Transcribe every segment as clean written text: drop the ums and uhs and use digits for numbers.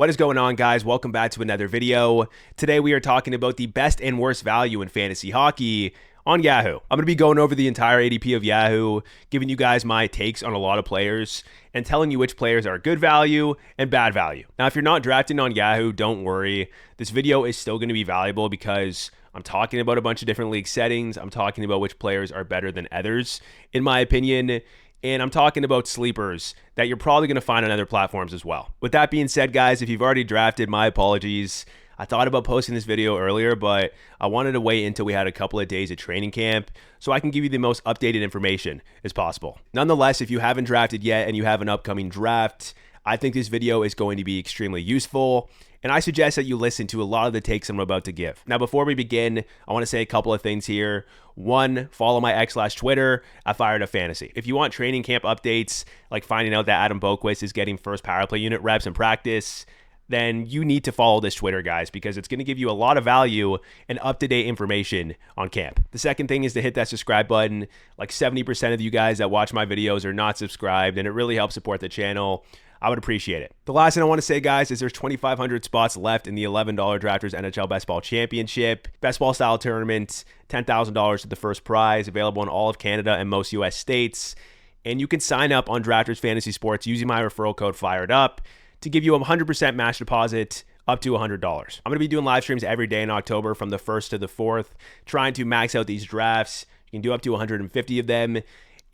What is going on, guys? Welcome back to another video. Today we are talking about the best and worst value in fantasy hockey on Yahoo. I'm going to be going over the entire ADP of Yahoo, giving you guys my takes on a lot of players, and telling you which players are good value and bad value. Now, if you're not drafting on Yahoo, don't worry. This video is still going to be valuable because I'm talking about a bunch of different league settings. I'm talking about which players are better than others, in my opinion. And I'm talking about sleepers that you're probably going to find on other platforms as well. With that being said, guys, if you've already drafted, my apologies. I thought about posting this video earlier, but I wanted to wait until we had a couple of days of training camp so I can give you the most updated information as possible. Nonetheless, if you haven't drafted yet and you have an upcoming draft, I think this video is going to be extremely useful, and I suggest that you listen to a lot of the takes I'm about to give. Now, before we begin, I want to say a couple of things here. One, follow my X/Twitter at FIREDUP Fantasy. If you want training camp updates, like finding out that Adam Boquist is getting first power play unit reps in practice, then you need to follow this Twitter, guys, because it's going to give you a lot of value and up-to-date information on camp. The second thing is to hit that subscribe button. Like 70% of you guys that watch my videos are not subscribed, and it really helps support the channel. I would appreciate it. The last thing I want to say, guys, is there's 2,500 spots left in the $11 Drafters NHL Best Ball Championship. Best Ball style tournament, $10,000 to the first prize, available in all of Canada and most US states. And you can sign up on Drafters Fantasy Sports using my referral code FIREDUP to give you a 100% match deposit up to $100. I'm going to be doing live streams every day in October from the 1st to the 4th, trying to max out these drafts. You can do up to 150 of them.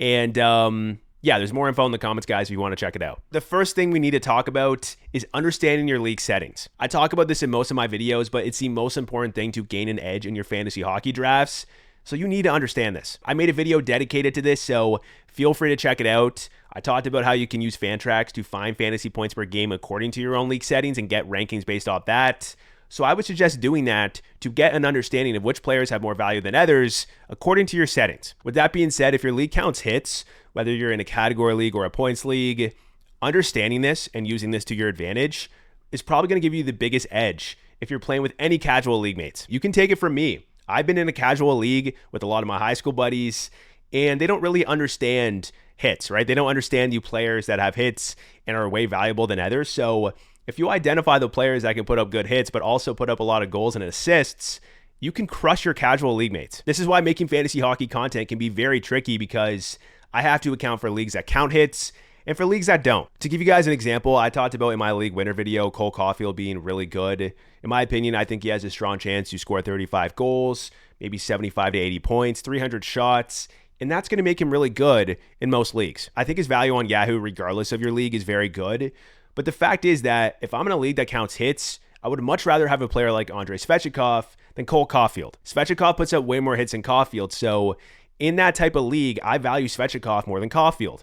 And, yeah, there's more info in the comments, guys, if you want to check it out. The first thing we need to talk about is understanding your league settings. I talk about this in most of my videos, but it's the most important thing to gain an edge in your fantasy hockey drafts. So you need to understand this. I made a video dedicated to this, so feel free to check it out. I talked about how you can use Fantrax to find fantasy points per game according to your own league settings and get rankings based off that. So I would suggest doing that to get an understanding of which players have more value than others according to your settings. With that being said, if your league counts hits, whether you're in a category league or a points league, understanding this and using this to your advantage is probably going to give you the biggest edge if you're playing with any casual league mates. You can take it from me. I've been in a casual league with a lot of my high school buddies, and they don't really understand hits, right? They don't understand you players that have hits and are way valuable than others. So if you identify the players that can put up good hits, but also put up a lot of goals and assists, you can crush your casual league mates. This is why making fantasy hockey content can be very tricky, because I have to account for leagues that count hits and for leagues that don't. To give you guys an example, I talked about in my league winner video, Caufield being really good. In my opinion, I think he has a strong chance to score 35 goals, maybe 75 to 80 points, 300 shots, and that's going to make him really good in most leagues. I think his value on Yahoo, regardless of your league, is very good. But the fact is that if I'm in a league that counts hits, I would much rather have a player like Svechnikov than Caufield. Svechnikov puts up way more hits than Caufield, so in that type of league, I value Svechnikov more than Caufield.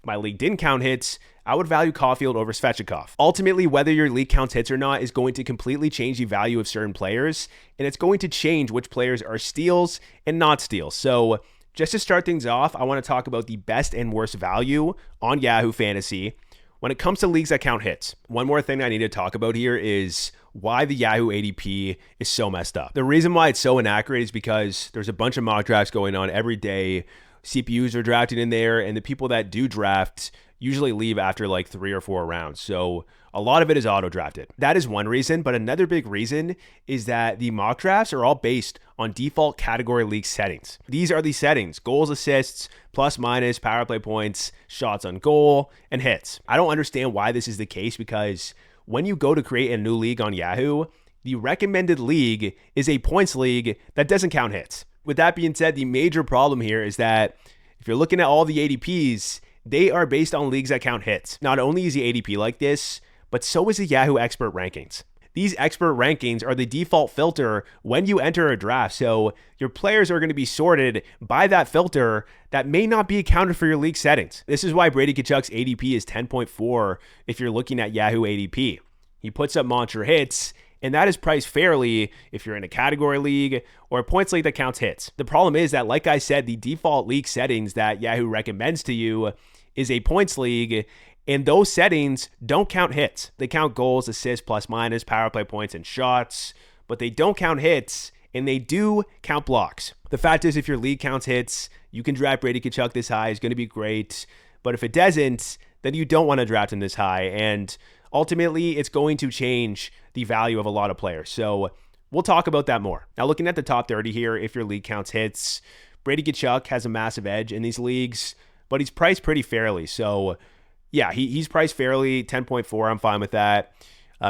If my league didn't count hits, I would value Caufield over Svechnikov. Ultimately, whether your league counts hits or not is going to completely change the value of certain players, and it's going to change which players are steals and not steals. So just to start things off, I want to talk about the best and worst value on Yahoo Fantasy when it comes to leagues that count hits. One more thing I need to talk about here is why the Yahoo ADP is so messed up. The reason why it's so inaccurate is because there's a bunch of mock drafts going on every day. CPUs are drafted in there, and the people that do draft usually leave after like 3 or 4 rounds. So a lot of it is auto drafted. That is one reason, but another big reason is that the mock drafts are all based on default category league settings. These are the settings: goals, assists, plus minus, power play points, shots on goal, and hits. I don't understand why this is the case, because when you go to create a new league on Yahoo, the recommended league is a points league that doesn't count hits. With that being said, the major problem here is that if you're looking at all the ADPs, they are based on leagues that count hits. Not only is the ADP like this, but so is the Yahoo Expert Rankings. These expert rankings are the default filter when you enter a draft, so your players are going to be sorted by that filter that may not be accounted for your league settings. This is why Brady Tkachuk's ADP is 10.4 if you're looking at Yahoo ADP. He puts up monster hits, and that is priced fairly if you're in a category league or a points league that counts hits. The problem is that, like I said, the default league settings that Yahoo recommends to you is a points league, and those settings don't count hits. They count goals, assists, plus minus, power play points, and shots, but they don't count hits, and they do count blocks. The fact is, if your league counts hits, you can draft Brady Tkachuk this high. It's going to be great. But if it doesn't, then you don't want to draft him this high. And ultimately it's going to change the value of a lot of players. So we'll talk about that more. Now, looking at the top 30 here, if your league counts hits, Brady Tkachuk has a massive edge in these leagues, but he's priced pretty fairly. So yeah, he's priced fairly, 10.4. I'm fine with that.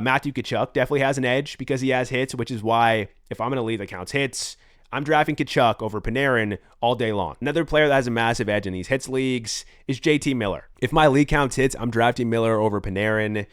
Matthew Tkachuk definitely has an edge because he has hits, which is why if I'm going to leave that counts hits, I'm drafting Tkachuk over Panarin all day long. Another player that has a massive edge in these hits leagues is JT Miller. If my league counts hits, I'm drafting Miller over Panarin.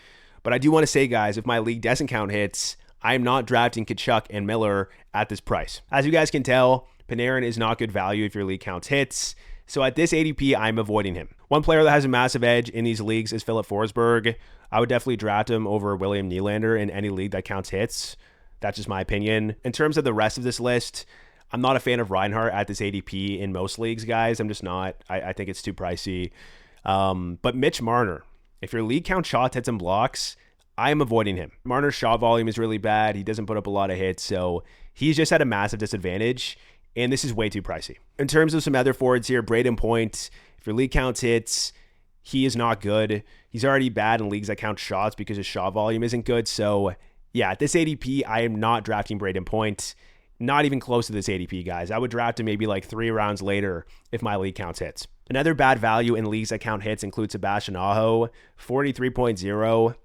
But I do want to say, guys, if my league doesn't count hits, I am not drafting Tkachuk and Miller at this price. As you guys can tell, Panarin is not good value if your league counts hits. So at this ADP, I'm avoiding him. One player that has a massive edge in these leagues is Philip Forsberg. I would definitely draft him over William Nylander in any league that counts hits. That's just my opinion. In terms of the rest of this list, I'm not a fan of Reinhart at this ADP in most leagues, guys. I'm just not. I think it's too pricey. But Mitch Marner, if your league counts shots, hits, and blocks, I am avoiding him. Marner's shot volume is really bad. He doesn't put up a lot of hits, so he's just at a massive disadvantage, and this is way too pricey. In terms of some other forwards here, Braden Point, if your league counts hits, he is not good. He's already bad in leagues that count shots because his shot volume isn't good. So yeah, at this ADP, I am not drafting Braden Point. Not even close to this ADP, guys. I would draft him maybe like 3 rounds later if my league counts hits. Another bad value in leagues that count hits includes Sebastian Aho, 43.0.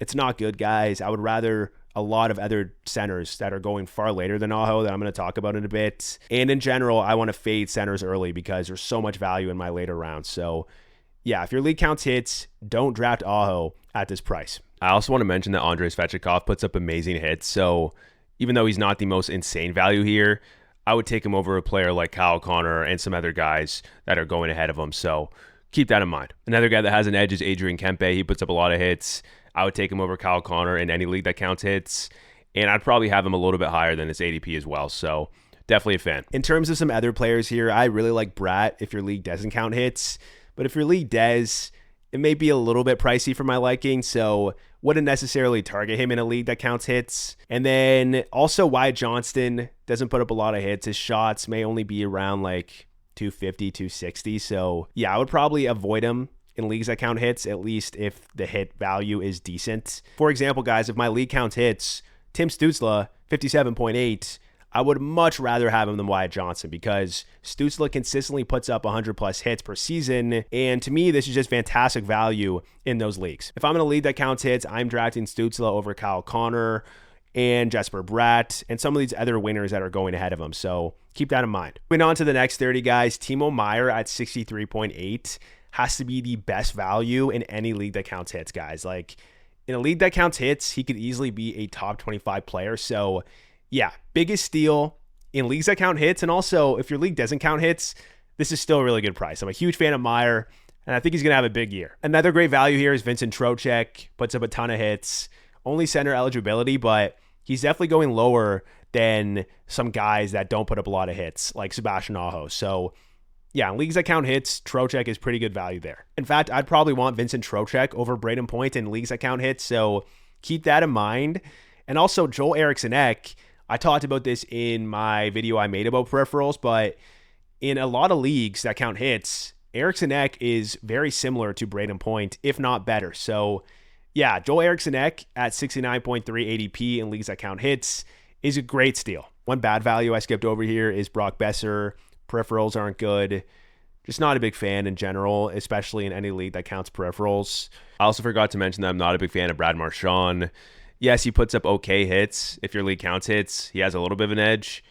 It's not good, guys. I would rather a lot of other centers that are going far later than Aho that I'm going to talk about in a bit. And in general, I want to fade centers early because there's so much value in my later rounds. So yeah, if your league counts hits, don't draft Aho at this price. I also want to mention that Andrei Svechnikov puts up amazing hits. So even though he's not the most insane value here, I would take him over a player like Kyle Connor and some other guys that are going ahead of him. So keep that in mind. Another guy that has an edge is Adrian Kuemper. He puts up a lot of hits. I would take him over Kyle Connor in any league that counts hits. And I'd probably have him a little bit higher than his ADP as well. So definitely a fan. In terms of some other players here, I really like Bratt if your league doesn't count hits. But if your league does, it may be a little bit pricey for my liking. So wouldn't necessarily target him in a league that counts hits. And then also Wyatt Johnston doesn't put up a lot of hits. His shots may only be around like 250, 260. So yeah, I would probably avoid him in leagues that count hits, at least if the hit value is decent. For example, guys, if my league counts hits, Tim Stützle, 57.8, I would much rather have him than Wyatt Johnston because Stützle consistently puts up 100 plus hits per season. And to me, this is just fantastic value in those leagues. If I'm in a league that counts hits, I'm drafting Stützle over Kyle Connor and Jesper Bratt and some of these other winners that are going ahead of him. So keep that in mind. Moving on to the next 30 guys, Timo Meier at 63.8 has to be the best value in any league that counts hits, guys. Like in a league that counts hits, he could easily be a top 25 player. So yeah, biggest steal in leagues that count hits. And also, if your league doesn't count hits, this is still a really good price. I'm a huge fan of Meier, and I think he's going to have a big year. Another great value here is Vincent Trocheck. Puts up a ton of hits. Only center eligibility, but he's definitely going lower than some guys that don't put up a lot of hits, like Sebastian Aho. So yeah, in leagues that count hits, Trocheck is pretty good value there. In fact, I'd probably want Vincent Trocheck over Braden Point in leagues that count hits, so keep that in mind. And also, Joel Eriksson-Ek, I talked about this in my video I made about peripherals, but in a lot of leagues that count hits, Eriksson-Ek is very similar to Braden Point, if not better. So yeah, Joel Eriksson-Ek at 69.3 ADP in leagues that count hits is a great steal. One bad value I skipped over here is Brock Besser. Peripherals aren't good. Just not a big fan in general, especially in any league that counts peripherals. I also forgot to mention that I'm not a big fan of Brad Marchand. Yes, he puts up okay hits. If your league counts hits, he has a little bit of an edge.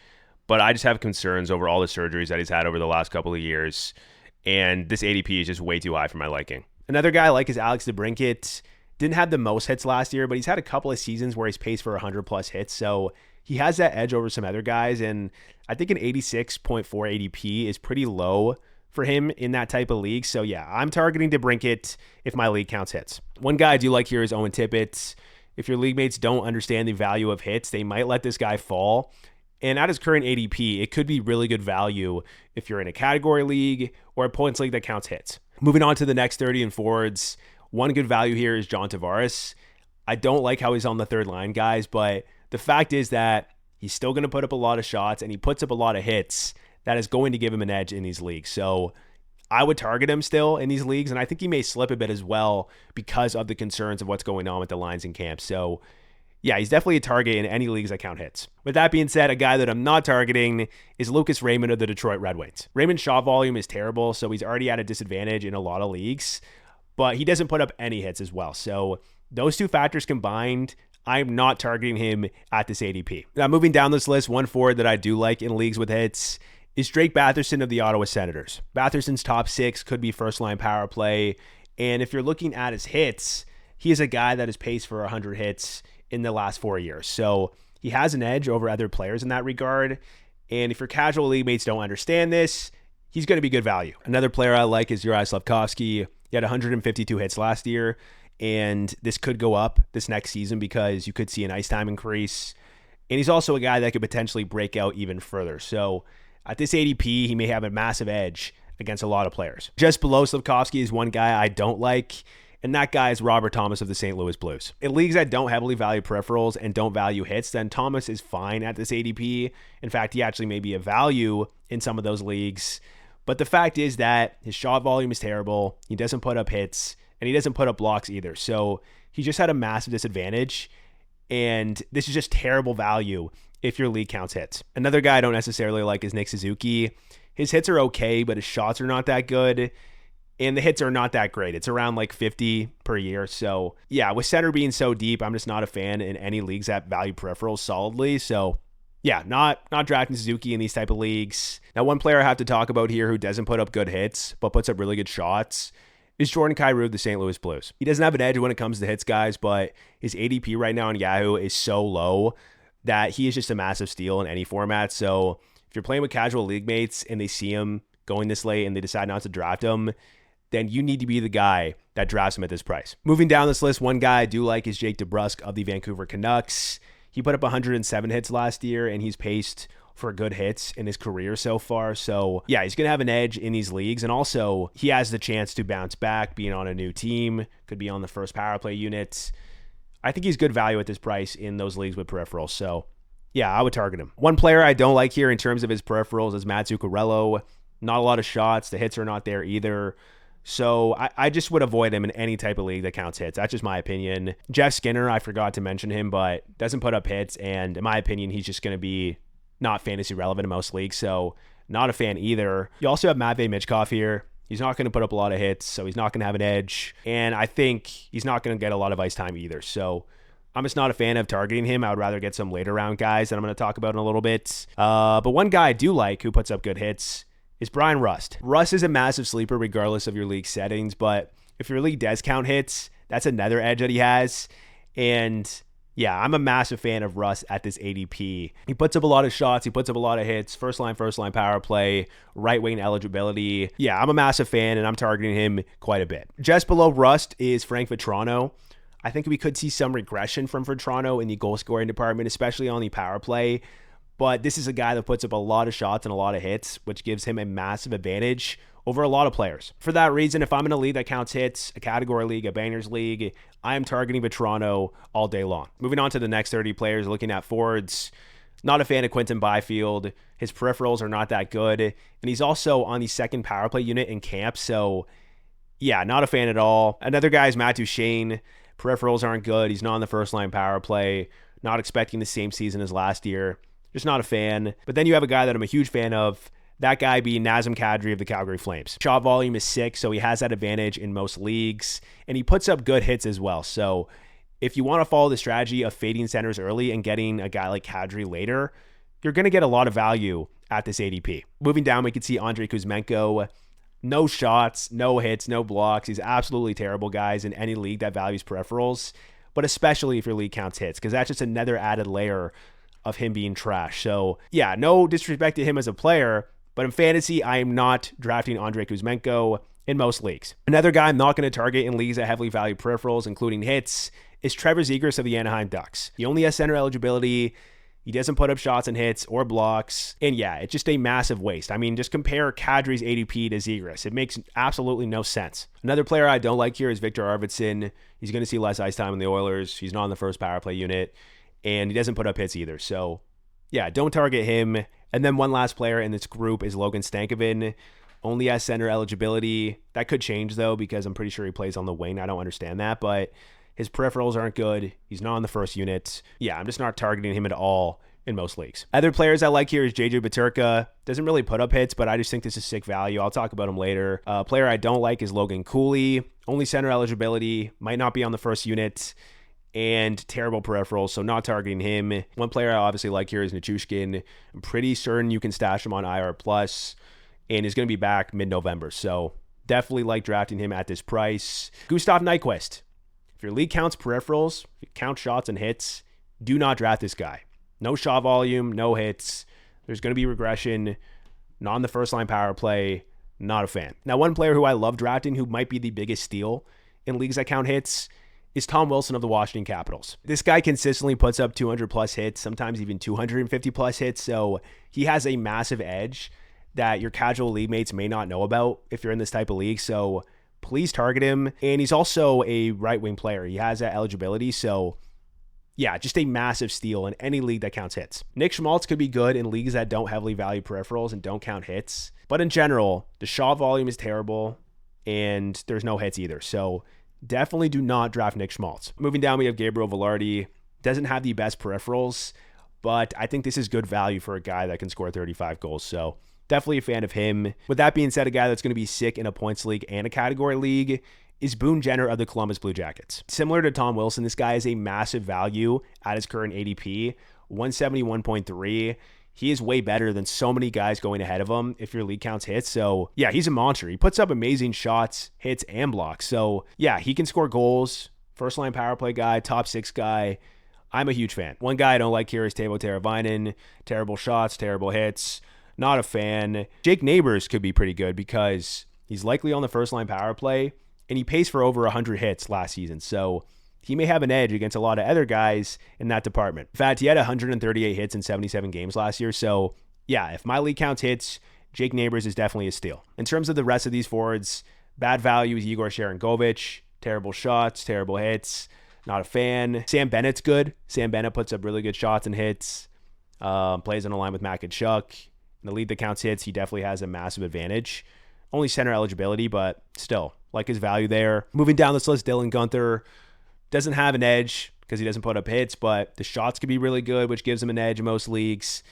But I just have concerns over all the surgeries that he's had over the last couple of years. And this ADP is just way too high for my liking. Another guy I like is Alex DeBrincat. Didn't have the most hits last year, but he's had a couple of seasons where he's paced for 100 plus hits. So he has that edge over some other guys. And I think an 86.4 ADP is pretty low for him in that type of league. So yeah, I'm targeting DeBrincat if my league counts hits. One guy I do like here is Owen Tippett. If your league mates don't understand the value of hits, they might let this guy fall. And at his current ADP, it could be really good value if you're in a category league or a points league that counts hits. Moving on to the next 30 in forwards, one good value here is John Tavares. I don't like how he's on the third line, guys, but the fact is that he's still going to put up a lot of shots and he puts up a lot of hits. That is going to give him an edge in these leagues. So I would target him still in these leagues, and I think he may slip a bit as well because of the concerns of what's going on with the lines in camp. So yeah, he's definitely a target in any leagues that count hits. With that being said, a guy that I'm not targeting is Lucas Raymond of the Detroit Red Wings. Raymond's shot volume is terrible, so he's already at a disadvantage in a lot of leagues, but he doesn't put up any hits as well. So those two factors combined, I'm not targeting him at this ADP. Now, moving down this list, one forward that I do like in leagues with hits is Drake Batherson of the Ottawa Senators. Batherson's top 6 could be first-line power play, and if you're looking at his hits, he is a guy that is paced for 100 hits in the last 4 years. So he has an edge over other players in that regard. And if your casual league mates don't understand this, he's going to be good value. Another player I like is Juraj Slafkovsky. He had 152 hits last year, and this could go up this next season because you could see an ice time increase. And he's also a guy that could potentially break out even further. So at this ADP, he may have a massive edge against a lot of players. Just below Slafkovsky is one guy I don't like, and that guy is Robert Thomas of the St. Louis Blues. In leagues that don't heavily value peripherals and don't value hits, then Thomas is fine at this ADP. In fact, he actually may be a value in some of those leagues. But the fact is that his shot volume is terrible. He doesn't put up hits, and he doesn't put up blocks either. So he just had a massive disadvantage, and this is just terrible value if your league counts hits. Another guy I don't necessarily like is Nick Suzuki. His hits are okay, but his shots are not that good. And the hits are not that great. It's around like 50 per year. So yeah, with center being so deep, I'm just not a fan in any leagues that value peripherals solidly. So yeah, not drafting Suzuki in these type of leagues. Now, one player I have to talk about here who doesn't put up good hits, but puts up really good shots is Jordan Kyrou of the St. Louis Blues. He doesn't have an edge when it comes to hits, guys, but his ADP right now on Yahoo is so low that he is just a massive steal in any format. So if you're playing with casual league mates and they see him going this late and they decide not to draft him, then you need to be the guy that drafts him at this price. Moving down this list, one guy I do like is Jake DeBrusk of the Vancouver Canucks. He put up 107 hits last year, and he's paced for good hits in his career so far. So yeah, he's going to have an edge in these leagues. And also, he has the chance to bounce back, being on a new team, could be on the first power play unit. I think he's good value at this price in those leagues with peripherals. So yeah, I would target him. One player I don't like here in terms of his peripherals is Matt Zuccarello. Not a lot of shots. The hits are not there either. So I just would avoid him in any type of league that counts hits. That's just my opinion. Jeff Skinner, I forgot to mention him, but doesn't put up hits. And in my opinion, he's just going to be not fantasy relevant in most leagues. So not a fan either. You also have Matvei Michkov here. He's not going to put up a lot of hits, so he's not going to have an edge. And I think he's not going to get a lot of ice time either. So I'm just not a fan of targeting him. I would rather get some later round guys that I'm going to talk about in a little bit. But one guy I do like who puts up good hits is Brian Rust. Rust is a massive sleeper regardless of your league settings, but if your league does count hits, that's another edge that he has. And yeah, I'm a massive fan of Rust at this ADP. He puts up a lot of shots. He puts up a lot of hits. First line power play, right wing eligibility. Yeah, I'm a massive fan, and I'm targeting him quite a bit. Just below Rust is Frank Vatrano. I think we could see some regression from Vatrano in the goal scoring department, especially on the power play. But this is a guy that puts up a lot of shots and a lot of hits, which gives him a massive advantage over a lot of players. For that reason, if I'm in a league that counts hits, a category league, a bangers league, I am targeting Vatrano all day long. Moving on to the next 30 players, looking at forwards. Not a fan of Quinton Byfield. His peripherals are not that good. And he's also on the second power play unit in camp. So yeah, not a fan at all. Another guy is Matt Duchene. Peripherals aren't good. He's not on the first line power play. Not expecting the same season as last year. Just not a fan. But then you have a guy that I'm a huge fan of. That guy being Nazem Kadri of the Calgary Flames. Shot volume is 6, so he has that advantage in most leagues. And he puts up good hits as well. So if you want to follow the strategy of fading centers early and getting a guy like Kadri later, you're going to get a lot of value at this ADP. Moving down, we can see Andrei Kuzmenko. No shots, no hits, no blocks. He's absolutely terrible, guys, in any league that values peripherals. But especially if your league counts hits, because that's just another added layer of him being trash. So yeah, no disrespect to him as a player, but in fantasy, I am not drafting Andrei Kuzmenko in most leagues. Another guy I'm not going to target in leagues that heavily value peripherals, including hits, is Trevor Zegras of the Anaheim Ducks. He only has center eligibility. He doesn't put up shots and hits or blocks. And yeah, it's just a massive waste. I mean, just compare Kadri's ADP to Zegras. It makes absolutely no sense. Another player I don't like here is Victor Arvidsson. He's going to see less ice time in the Oilers. He's not on the first power play unit. And he doesn't put up hits either. So yeah, don't target him. And then one last player in this group is Logan Stankoven. only has center eligibility. That could change, though, because I'm pretty sure he plays on the wing. I don't understand that, but his peripherals aren't good. He's not on the first unit. Yeah, I'm just not targeting him at all in most leagues. Other players I like here is JJ Peterka. Doesn't really put up hits, but I just think this is sick value. I'll talk about him later. A player I don't like is Logan Cooley. Only center eligibility. Might not be on the first unit. And terrible peripherals, so not targeting him. One player I obviously like here is Nichushkin. I'm pretty certain you can stash him on IR+, and is going to be back mid-November. So definitely like drafting him at this price. Gustav Nyquist. If your league counts peripherals, if you count shots and hits, do not draft this guy. No shot volume, no hits. There's going to be regression. Not on the first line power play. Not a fan. Now, one player who I love drafting, who might be the biggest steal in leagues that count hits, is Tom Wilson of the Washington Capitals. This guy consistently puts up 200 plus hits, sometimes even 250 plus hits. So he has a massive edge that your casual league mates may not know about if you're in this type of league. So please target him. And he's also a right wing player. He has that eligibility. So yeah, just a massive steal in any league that counts hits. Nick Schmaltz could be good in leagues that don't heavily value peripherals and don't count hits. But in general, the shot volume is terrible and there's no hits either. So definitely do not draft Nick Schmaltz. Moving down, we have Gabriel Velarde. Doesn't have the best peripherals, but I think this is good value for a guy that can score 35 goals. So definitely a fan of him. With that being said, a guy that's going to be sick in a points league and a category league is Boone Jenner of the Columbus Blue Jackets. Similar to Tom Wilson, this guy is a massive value at his current ADP, 171.3. He is way better than so many guys going ahead of him if your league counts hits. So yeah, he's a monster. He puts up amazing shots, hits, and blocks. So yeah, he can score goals. First line power play guy, top 6 guy. I'm a huge fan. One guy I don't like here is Teuvo Teravainen. Terrible shots, terrible hits. Not a fan. Jake Neighbors could be pretty good because he's likely on the first line power play and he pays for over 100 hits last season. So he may have an edge against a lot of other guys in that department. In fact, he had 138 hits in 77 games last year. So yeah, if my league counts hits, Jake Neighbors is definitely a steal. In terms of the rest of these forwards, bad value is Igor Sharangovich. Terrible shots, terrible hits. Not a fan. Sam Bennett's good. Sam Bennett puts up really good shots and hits. Plays on a line with Matt Tkachuk. In the league that counts hits, he definitely has a massive advantage. Only center eligibility, but still, like his value there. Moving down this list, Dylan Guenther doesn't have an edge because he doesn't put up hits, but the shots could be really good, which gives him an edge in most leagues.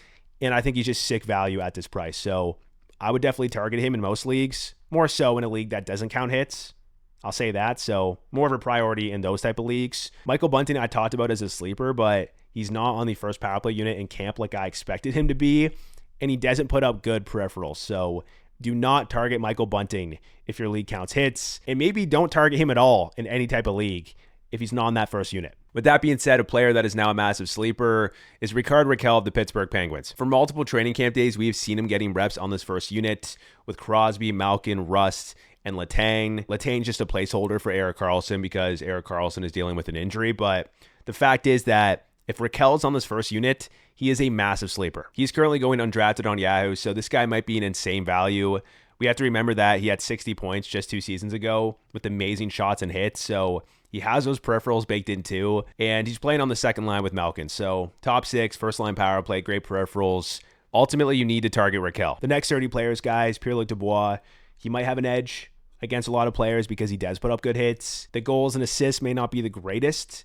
And I think he's just sick value at this price. So I would definitely target him in most leagues, more so in a league that doesn't count hits. I'll say that. So more of a priority in those type of leagues. Michael Bunting, I talked about as a sleeper, but he's not on the first power play unit in camp like I expected him to be. And he doesn't put up good peripherals. So do not target Michael Bunting if your league counts hits. And maybe don't target him at all in any type of league if he's not on that first unit. With that being said, a player that is now a massive sleeper is Rickard Rakell of the Pittsburgh Penguins. For multiple training camp days, we have seen him getting reps on this first unit with Crosby, Malkin, Rust, and Letang. Letang's just a placeholder for Erik Karlsson because Erik Karlsson is dealing with an injury. But the fact is that if Rakell's on this first unit, he is a massive sleeper. He's currently going undrafted on Yahoo, so this guy might be an insane value. We have to remember that he had 60 points just 2 seasons ago with amazing shots and hits. So he has those peripherals baked in too. And he's playing on the second line with Malkin. So top 6, first line power play, great peripherals. Ultimately, you need to target Rakell. The next 30 players, guys, Pierre-Luc Dubois, he might have an edge against a lot of players because he does put up good hits. The goals and assists may not be the greatest,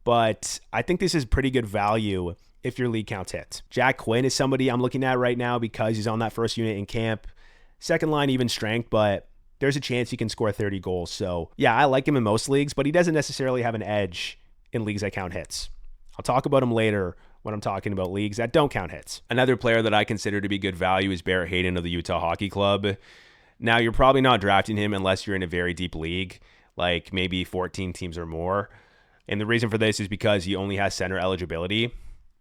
but I think this is pretty good value if your league counts hits. Jack Quinn is somebody I'm looking at right now because he's on that first unit in camp. Second line, even strength, but there's a chance he can score 30 goals. So yeah, I like him in most leagues, but he doesn't necessarily have an edge in leagues that count hits. I'll talk about him later when I'm talking about leagues that don't count hits. Another player that I consider to be good value is Barrett Hayton of the Utah Hockey Club. Now, you're probably not drafting him unless you're in a very deep league, like maybe 14 teams or more. And the reason for this is because he only has center eligibility.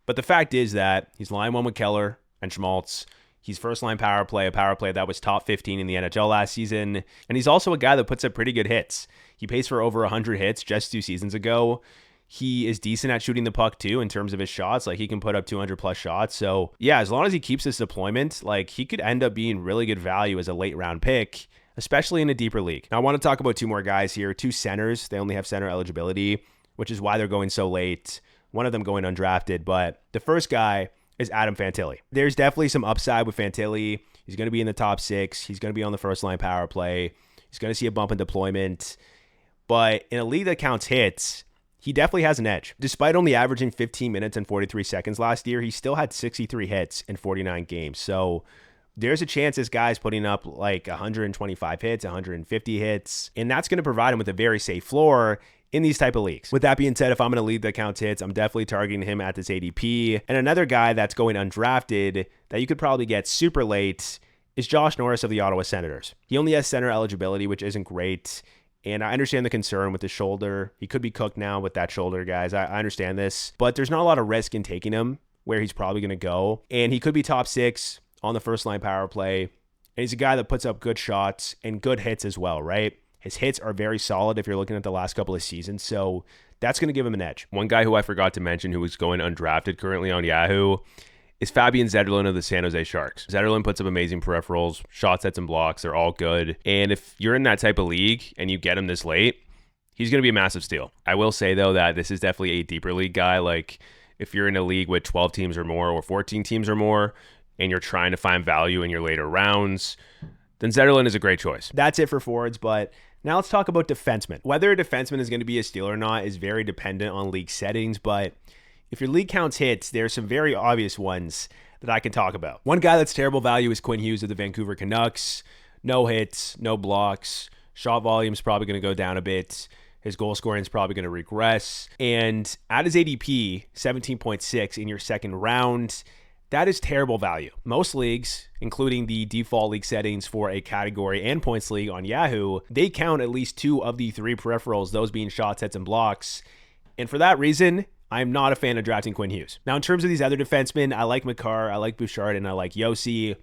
But the fact is that he's line 1 with Keller and Schmaltz. He's first line power play, a power play that was top 15 in the NHL last season. And he's also a guy that puts up pretty good hits. He pays for over 100 hits just 2 seasons ago. He is decent at shooting the puck too in terms of his shots. Like he can put up 200 plus shots. So yeah, as long as he keeps this deployment, like he could end up being really good value as a late round pick, especially in a deeper league. Now I want to talk about 2 more guys here, 2 centers. They only have center eligibility, which is why they're going so late. One of them going undrafted, but the first guy is Adam Fantilli. There's definitely some upside with Fantilli. He's going to be in the top 6. He's going to be on the first line power play. He's going to see a bump in deployment. But in a league that counts hits, he definitely has an edge. Despite only averaging 15 minutes and 43 seconds last year, he still had 63 hits in 49 games. So there's a chance this guy's putting up like 125 hits, 150 hits, and that's going to provide him with a very safe floor in these type of leagues. With that being said, if I'm going to lead that counts hits, I'm definitely targeting him at this ADP. And another guy that's going undrafted that you could probably get super late is Josh Norris of the Ottawa Senators. He only has center eligibility, which isn't great. And I understand the concern with the shoulder. He could be cooked now with that shoulder, guys. I understand this. But there's not a lot of risk in taking him where he's probably going to go. And he could be top 6 on the first line power play. And he's a guy that puts up good shots and good hits as well, right? His hits are very solid if you're looking at the last couple of seasons. So that's going to give him an edge. One guy who I forgot to mention who is going undrafted currently on Yahoo is Fabian Zetterlund of the San Jose Sharks. Zetterlund puts up amazing peripherals, shot sets and blocks. They're all good. And if you're in that type of league and you get him this late, he's going to be a massive steal. I will say, though, that this is definitely a deeper league guy. Like if you're in a league with 12 teams or more or 14 teams or more and you're trying to find value in your later rounds, then Zetterlund is a great choice. That's it for forwards, but now let's talk about defensemen. Whether a defenseman is going to be a steal or not is very dependent on league settings, but if your league counts hits, there's some very obvious ones that I can talk about. One guy that's terrible value is Quinn Hughes of the Vancouver Canucks. No hits, no blocks. Shot volume is probably going to go down a bit. His goal scoring is probably going to regress. And at his ADP, 17.6 in your second round, that is terrible value. Most leagues, including the default league settings for a category and points league on Yahoo, they count at least 2 of the 3 peripherals, those being shots, hits, and blocks. And for that reason, I'm not a fan of drafting Quinn Hughes. Now, in terms of these other defensemen, I like Makar, I like Bouchard, and I like Yossi.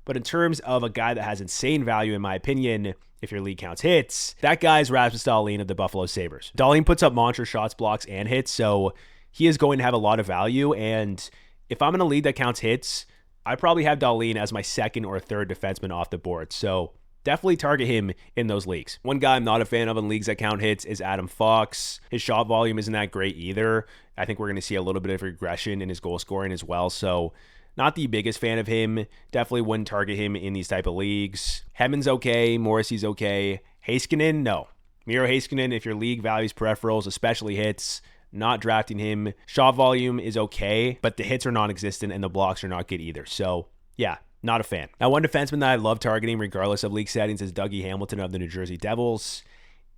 But in terms of a guy that has insane value, in my opinion, if your league counts hits, that guy is Rasmus Dahlin of the Buffalo Sabres. Dahlin puts up monster shots, blocks, and hits, so he is going to have a lot of value. And if I'm in a league that counts hits, I probably have Dahlin as my second or third defenseman off the board. So definitely target him in those leagues. One guy I'm not a fan of in leagues that count hits is Adam Fox. His shot volume isn't that great either. I think we're going to see a little bit of regression in his goal scoring as well. So not the biggest fan of him. Definitely wouldn't target him in these type of leagues. Hedman's okay. Morrissey's okay. Heiskanen, no. Miro Heiskanen, if your league values peripherals, especially hits, not drafting him. Shot volume is okay, but the hits are non-existent and the blocks are not good either. So yeah, not a fan. Now, one defenseman that I love targeting regardless of league settings is Dougie Hamilton of the New Jersey Devils.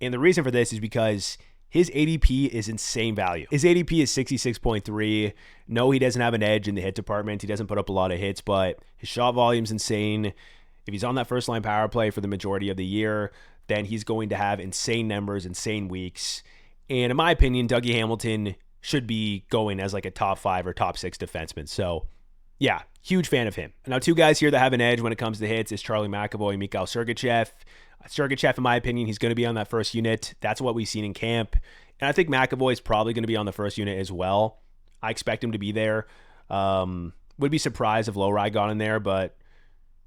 And the reason for this is because his ADP is insane value. His ADP is 66.3. No, he doesn't have an edge in the hit department. He doesn't put up a lot of hits, but his shot volume's insane. If he's on that first line power play for the majority of the year, then he's going to have insane numbers, insane weeks. And in my opinion, Dougie Hamilton should be going as like a top 5 or top 6 defenseman. So yeah, huge fan of him. Now, 2 guys here that have an edge when it comes to hits is Charlie McAvoy and Mikhail Sergachev. Sergachev, in my opinion, he's going to be on that first unit. That's what we've seen in camp. And I think McAvoy is probably going to be on the first unit as well. I expect him to be there. Would be surprised if Lowry got in there, but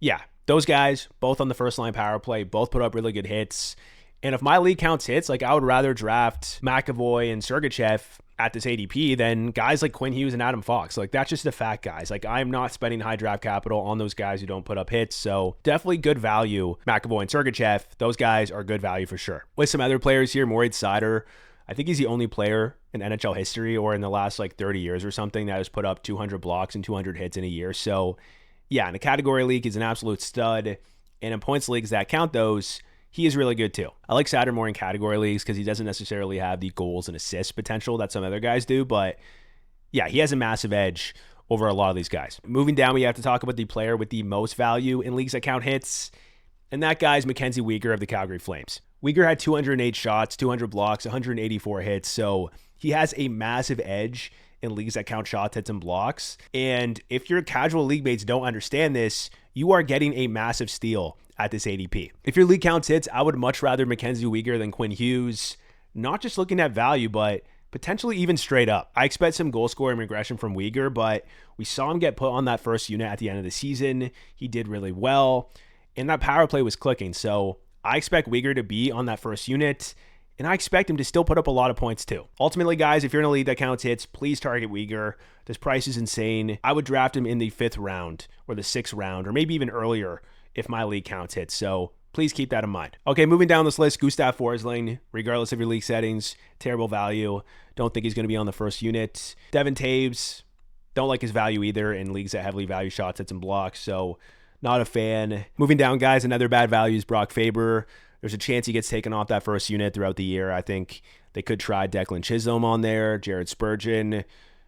yeah, those guys, both on the first line power play, both put up really good hits. And if my league counts hits, like I would rather draft McAvoy and Sergachev at this ADP than guys like Quinn Hughes and Adam Fox. Like that's just a fact, guys. Like I'm not spending high draft capital on those guys who don't put up hits. So definitely good value. McAvoy and Sergachev, those guys are good value for sure. With some other players here, Moritz Seider, I think he's the only player in NHL history or in the last like 30 years or something that has put up 200 blocks and 200 hits in a year. So yeah, in a category league, he's an absolute stud. And in points leagues that count those, he is really good too. I like Seider more in category leagues because he doesn't necessarily have the goals and assists potential that some other guys do. But yeah, he has a massive edge over a lot of these guys. Moving down, we have to talk about the player with the most value in leagues that count hits. And that guy is Mackenzie Weegar of the Calgary Flames. Weegar had 208 shots, 200 blocks, 184 hits. So he has a massive edge in leagues that count shots, hits, and blocks. And if your casual league mates don't understand this, you are getting a massive steal at this ADP. If your league counts hits, I would much rather Mackenzie Weegar than Quinn Hughes. Not just looking at value, but potentially even straight up. I expect some goal scoring regression from Weegar, but we saw him get put on that first unit at the end of the season. He did really well, and that power play was clicking. So I expect Weegar to be on that first unit. and I expect him to still put up a lot of points too. Ultimately, guys, if you're in a league that counts hits, please target Weegar. This price is insane. I would draft him in the 5th round or the 6th round, or maybe even earlier if my league counts hits. So please keep that in mind. Okay, moving down this list, Gustav Forsling, regardless of your league settings, terrible value. Don't think he's going to be on the first unit. Devin Taves, don't like his value either in leagues that heavily value shots, hits, and blocks. So not a fan. Moving down, guys, another bad value is Brock Faber. There's a chance he gets taken off that first unit throughout the year. I think they could try Declan Chisholm on there, Jared Spurgeon.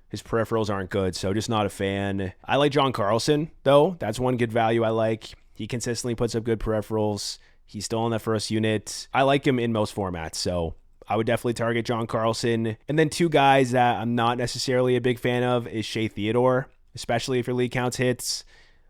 His peripherals aren't good, so just not a fan. I like John Carlson, though. That's one good value I like. He consistently puts up good peripherals. He's still on that first unit. I like him in most formats, so I would definitely target John Carlson. And then 2 guys that I'm not necessarily a big fan of is Shea Theodore, especially if your league counts hits.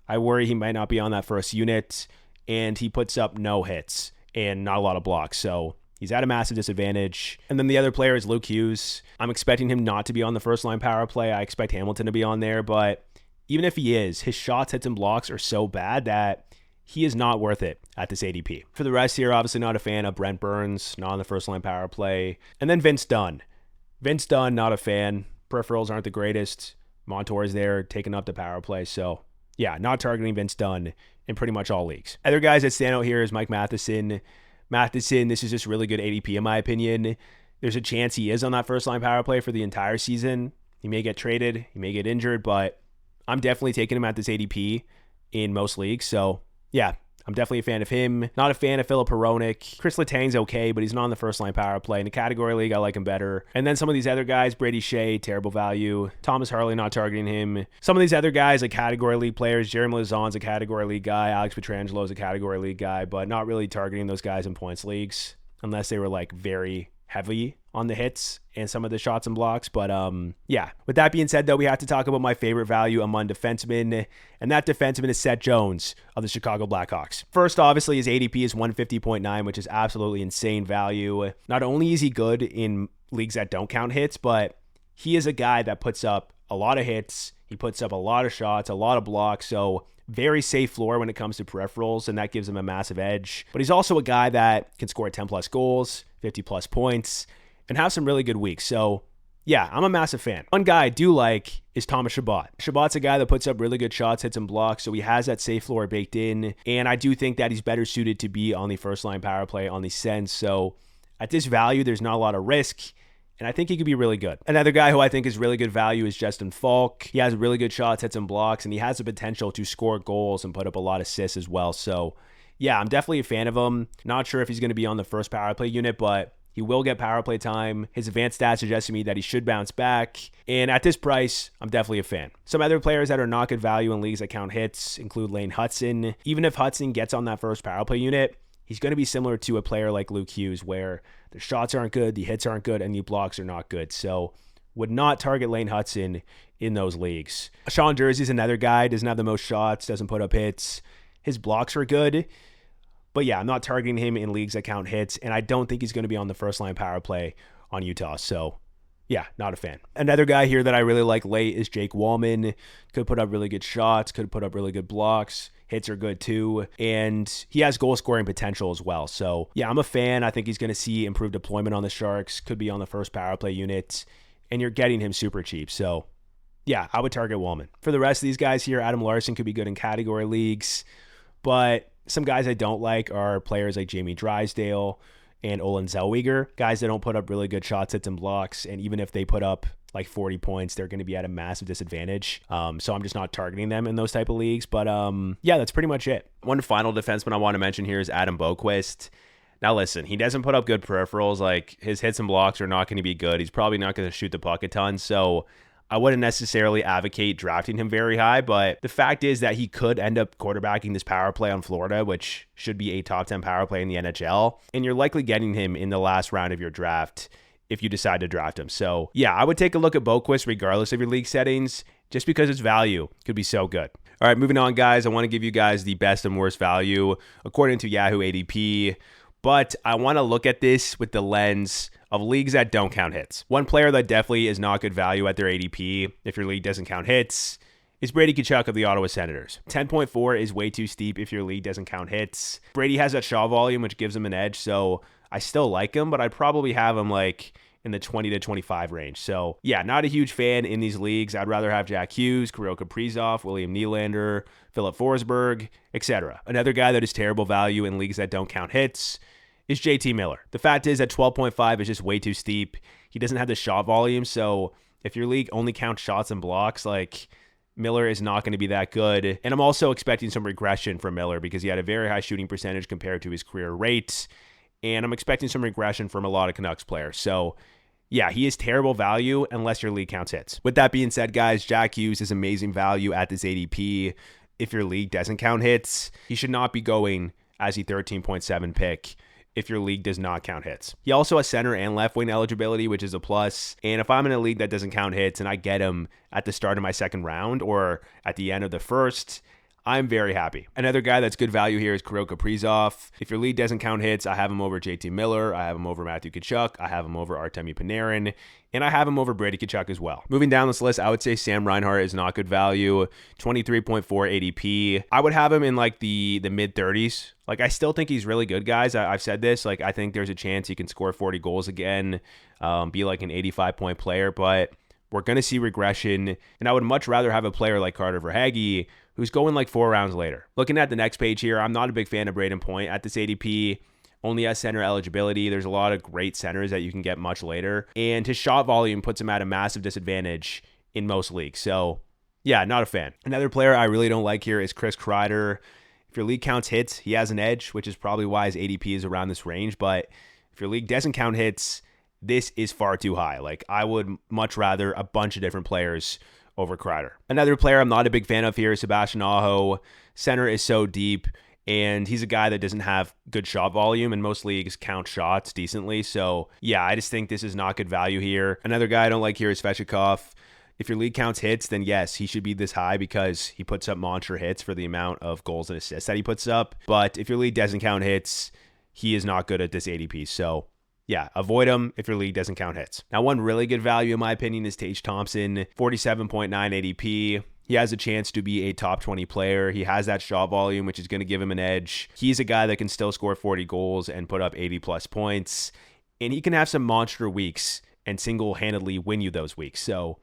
I worry he might not be on that first unit, and he puts up no hits and not a lot of blocks, so he's at a massive disadvantage. And then the other player is Luke Hughes. I'm expecting him not to be on the first line power play. I expect Hamilton to be on there, but even if he is, his shots, hits, and blocks are so bad that he is not worth it at this ADP. For the rest here, obviously not a fan of Brent Burns, not on the first line power play. And then Vince Dunn. Vince Dunn, not a fan. Peripherals aren't the greatest. Montour's there taking up the power play. So yeah, not targeting Vince Dunn in pretty much all leagues. Other guys that stand out here is Mike Matheson. Matheson, this is just really good ADP in my opinion. There's a chance he is on that first line power play for the entire season. He may get traded, he may get injured, but I'm definitely taking him at this ADP in most leagues. So yeah, I'm definitely a fan of him. Not a fan of Philip Hronek. Chris Letang's okay, but he's not on the first line power play. In a category league, I like him better. And then some of these other guys, Brady Shea, terrible value. Thomas Harley, not targeting him. Some of these other guys, like category league players, Jeremy Lazon's a category league guy. Alex Petrangelo's a category league guy, but not really targeting those guys in points leagues unless they were like very heavy on the hits and some of the shots and blocks. But yeah, with that being said, though, we have to talk about my favorite value among defensemen, and that defenseman is Seth Jones of the Chicago Blackhawks. First, obviously, his ADP is 150.9, which is absolutely insane value. Not only is he good in leagues that don't count hits, but he is a guy that puts up a lot of hits. He puts up a lot of shots, a lot of blocks. So very safe floor when it comes to peripherals, and that gives him a massive edge. But he's also a guy that can score 10 plus goals, 50 plus points, and have some really good weeks. So yeah, I'm a massive fan. One guy I do like is Thomas Chabot. Chabot's a guy that puts up really good shots, hits, and blocks, so he has that safe floor baked in. And I do think that he's better suited to be on the first line power play on the Sens. So at this value, there's not a lot of risk, and I think he could be really good. Another guy who I think is really good value is Justin Falk. He has really good shots, hits, and blocks, and he has the potential to score goals and put up a lot of assists as well. So yeah, I'm definitely a fan of him. Not sure if he's going to be on the first power play unit, but he will get power play time. His advanced stats suggest to me that he should bounce back. And at this price, I'm definitely a fan. Some other players that are not good value in leagues that count hits include Lane Hudson. Even if Hudson gets on that first power play unit, he's going to be similar to a player like Luke Hughes, where the shots aren't good, the hits aren't good, and the blocks are not good. So would not target Lane Hudson in those leagues. Sean Jersey is another guy, doesn't have the most shots, doesn't put up hits. His blocks are good. But yeah, I'm not targeting him in leagues that count hits, and I don't think he's going to be on the first line power play on Utah. So yeah, not a fan. Another guy here that I really like late is Jake Wallman. Could put up really good shots, could put up really good blocks. Hits are good too, and he has goal scoring potential as well. So yeah, I'm a fan. I think he's going to see improved deployment on the Sharks. Could be on the first power play unit, and you're getting him super cheap. So yeah, I would target Wallman. For the rest of these guys here, Adam Larson could be good in category leagues, but some guys I don't like are players like Jamie Drysdale and Olin Zellweger, guys that don't put up really good shots, hits, and blocks. And even if they put up like 40 points, they're going to be at a massive disadvantage. So I'm just not targeting them in those type of leagues. But yeah, that's pretty much it. One final defenseman I want to mention here is Adam Boquist. Now listen, he doesn't put up good peripherals. Like his hits and blocks are not going to be good. He's probably not going to shoot the puck a ton. So I wouldn't necessarily advocate drafting him very high, but the fact is that he could end up quarterbacking this power play on Florida, which should be a top 10 power play in the NHL. And you're likely getting him in the last round of your draft if you decide to draft him. So yeah, I would take a look at Boquist regardless of your league settings, just because its value could be so good. All right, moving on, guys. I want to give you guys the best and worst value according to Yahoo ADP, but I want to look at this with the lens of leagues that don't count hits. One player that definitely is not good value at their ADP, if your league doesn't count hits, is Brady Tkachuk of the Ottawa Senators. 10.4 is way too steep if your league doesn't count hits. Brady has that shot volume, which gives him an edge, so I still like him, but I'd probably have him like in the 20 to 25 range. So yeah, not a huge fan in these leagues. I'd rather have Jack Hughes, Kirill Kaprizov, William Nylander, Philip Forsberg, etc. Another guy that is terrible value in leagues that don't count hits is JT Miller. The fact is that 12.5 is just way too steep. He doesn't have the shot volume, so if your league only counts shots and blocks, like Miller is not going to be that good. And I'm also expecting some regression from Miller because he had a very high shooting percentage compared to his career rate. And I'm expecting some regression from a lot of Canucks players. So yeah, he is terrible value unless your league counts hits. With that being said, guys, Jack Hughes is amazing value at this ADP. If your league doesn't count hits, he should not be going as a 13.7 pick if your league does not count hits. He also has center and left wing eligibility, which is a plus. And if I'm in a league that doesn't count hits and I get him at the start of my second round or at the end of the first, I'm very happy. Another guy that's good value here is Kirill Kaprizov. If your league doesn't count hits, I have him over JT Miller. I have him over Matthew Tkachuk. I have him over Artemi Panarin. And I have him over Brady Tkachuk as well. Moving down this list, I would say Sam Reinhart is not good value. 23.4 ADP. I would have him in like the mid-30s. Like, I still think he's really good, guys. I've said this. Like, I think there's a chance he can score 40 goals again, be like an 85-point player. But we're going to see regression. And I would much rather have a player like Carter Verhaeghe, who's going like 4 rounds later. Looking at the next page here, I'm not a big fan of Braden Point at this ADP. Only has center eligibility. There's a lot of great centers that you can get much later. And his shot volume puts him at a massive disadvantage in most leagues. So yeah, not a fan. Another player I really don't like here is Chris Kreider. If your league counts hits, he has an edge, which is probably why his ADP is around this range. But if your league doesn't count hits, this is far too high. Like, I would much rather a bunch of different players over Kreider. Another player I'm not a big fan of here is Sebastian Aho. Center is so deep, and he's a guy that doesn't have good shot volume, and most leagues count shots decently. So yeah, I just think this is not good value here. Another guy I don't like here is Svechnikov. If your league counts hits, then yes, he should be this high because he puts up monster hits for the amount of goals and assists that he puts up. But if your league doesn't count hits, he is not good at this ADP. So yeah, avoid him if your league doesn't count hits. Now, one really good value, in my opinion, is Tage Thompson, 47.9 ADP. He has a chance to be a top 20 player. He has that shot volume, which is going to give him an edge. He's a guy that can still score 40 goals and put up 80 plus points. And he can have some monster weeks and single-handedly win you those weeks. So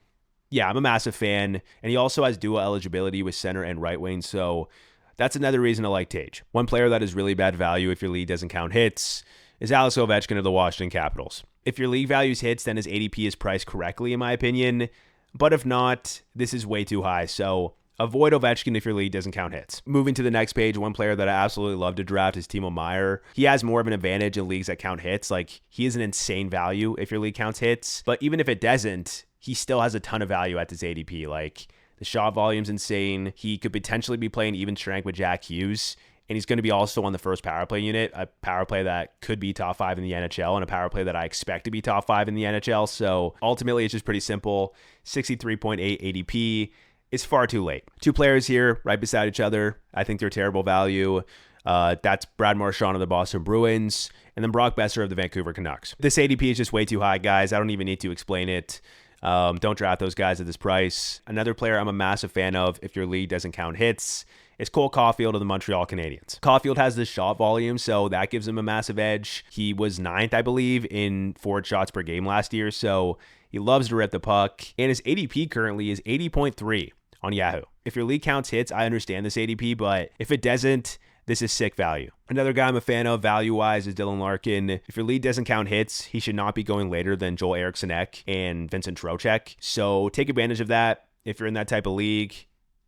yeah, I'm a massive fan. And he also has dual eligibility with center and right wing. So that's another reason I like Tage. One player that is really bad value if your league doesn't count hits is Alex Ovechkin of the Washington Capitals. If your league values hits, then his ADP is priced correctly, in my opinion. But if not, this is way too high. So avoid Ovechkin if your league doesn't count hits. Moving to the next page, one player that I absolutely love to draft is Timo Meier. He has more of an advantage in leagues that count hits. Like, he is an insane value if your league counts hits. But even if it doesn't, he still has a ton of value at this ADP. Like, the shot volume's insane. He could potentially be playing even strength with Jack Hughes. And he's going to be also on the first power play unit, a power play that could be top 5 in the NHL and a power play that I expect to be top 5 in the NHL. So ultimately, it's just pretty simple. 63.8 ADP is far too late. Two players here right beside each other. I think they're terrible value. That's Brad Marchand of the Boston Bruins and then Brock Besser of the Vancouver Canucks. This ADP is just way too high, guys. I don't even need to explain it. Don't draft those guys at this price. Another player I'm a massive fan of if your league doesn't count hits is Cole Caufield of the Montreal Canadiens. Caufield has this shot volume, so that gives him a massive edge. He was 9th, I believe, in forward shots per game last year, so he loves to rip the puck. And his ADP currently is 80.3 on Yahoo. If your league counts hits, I understand this ADP, but if it doesn't, this is sick value. Another guy I'm a fan of value-wise is Dylan Larkin. If your league doesn't count hits, he should not be going later than Joel Eriksson-Ek and Vincent Trocheck. So take advantage of that if you're in that type of league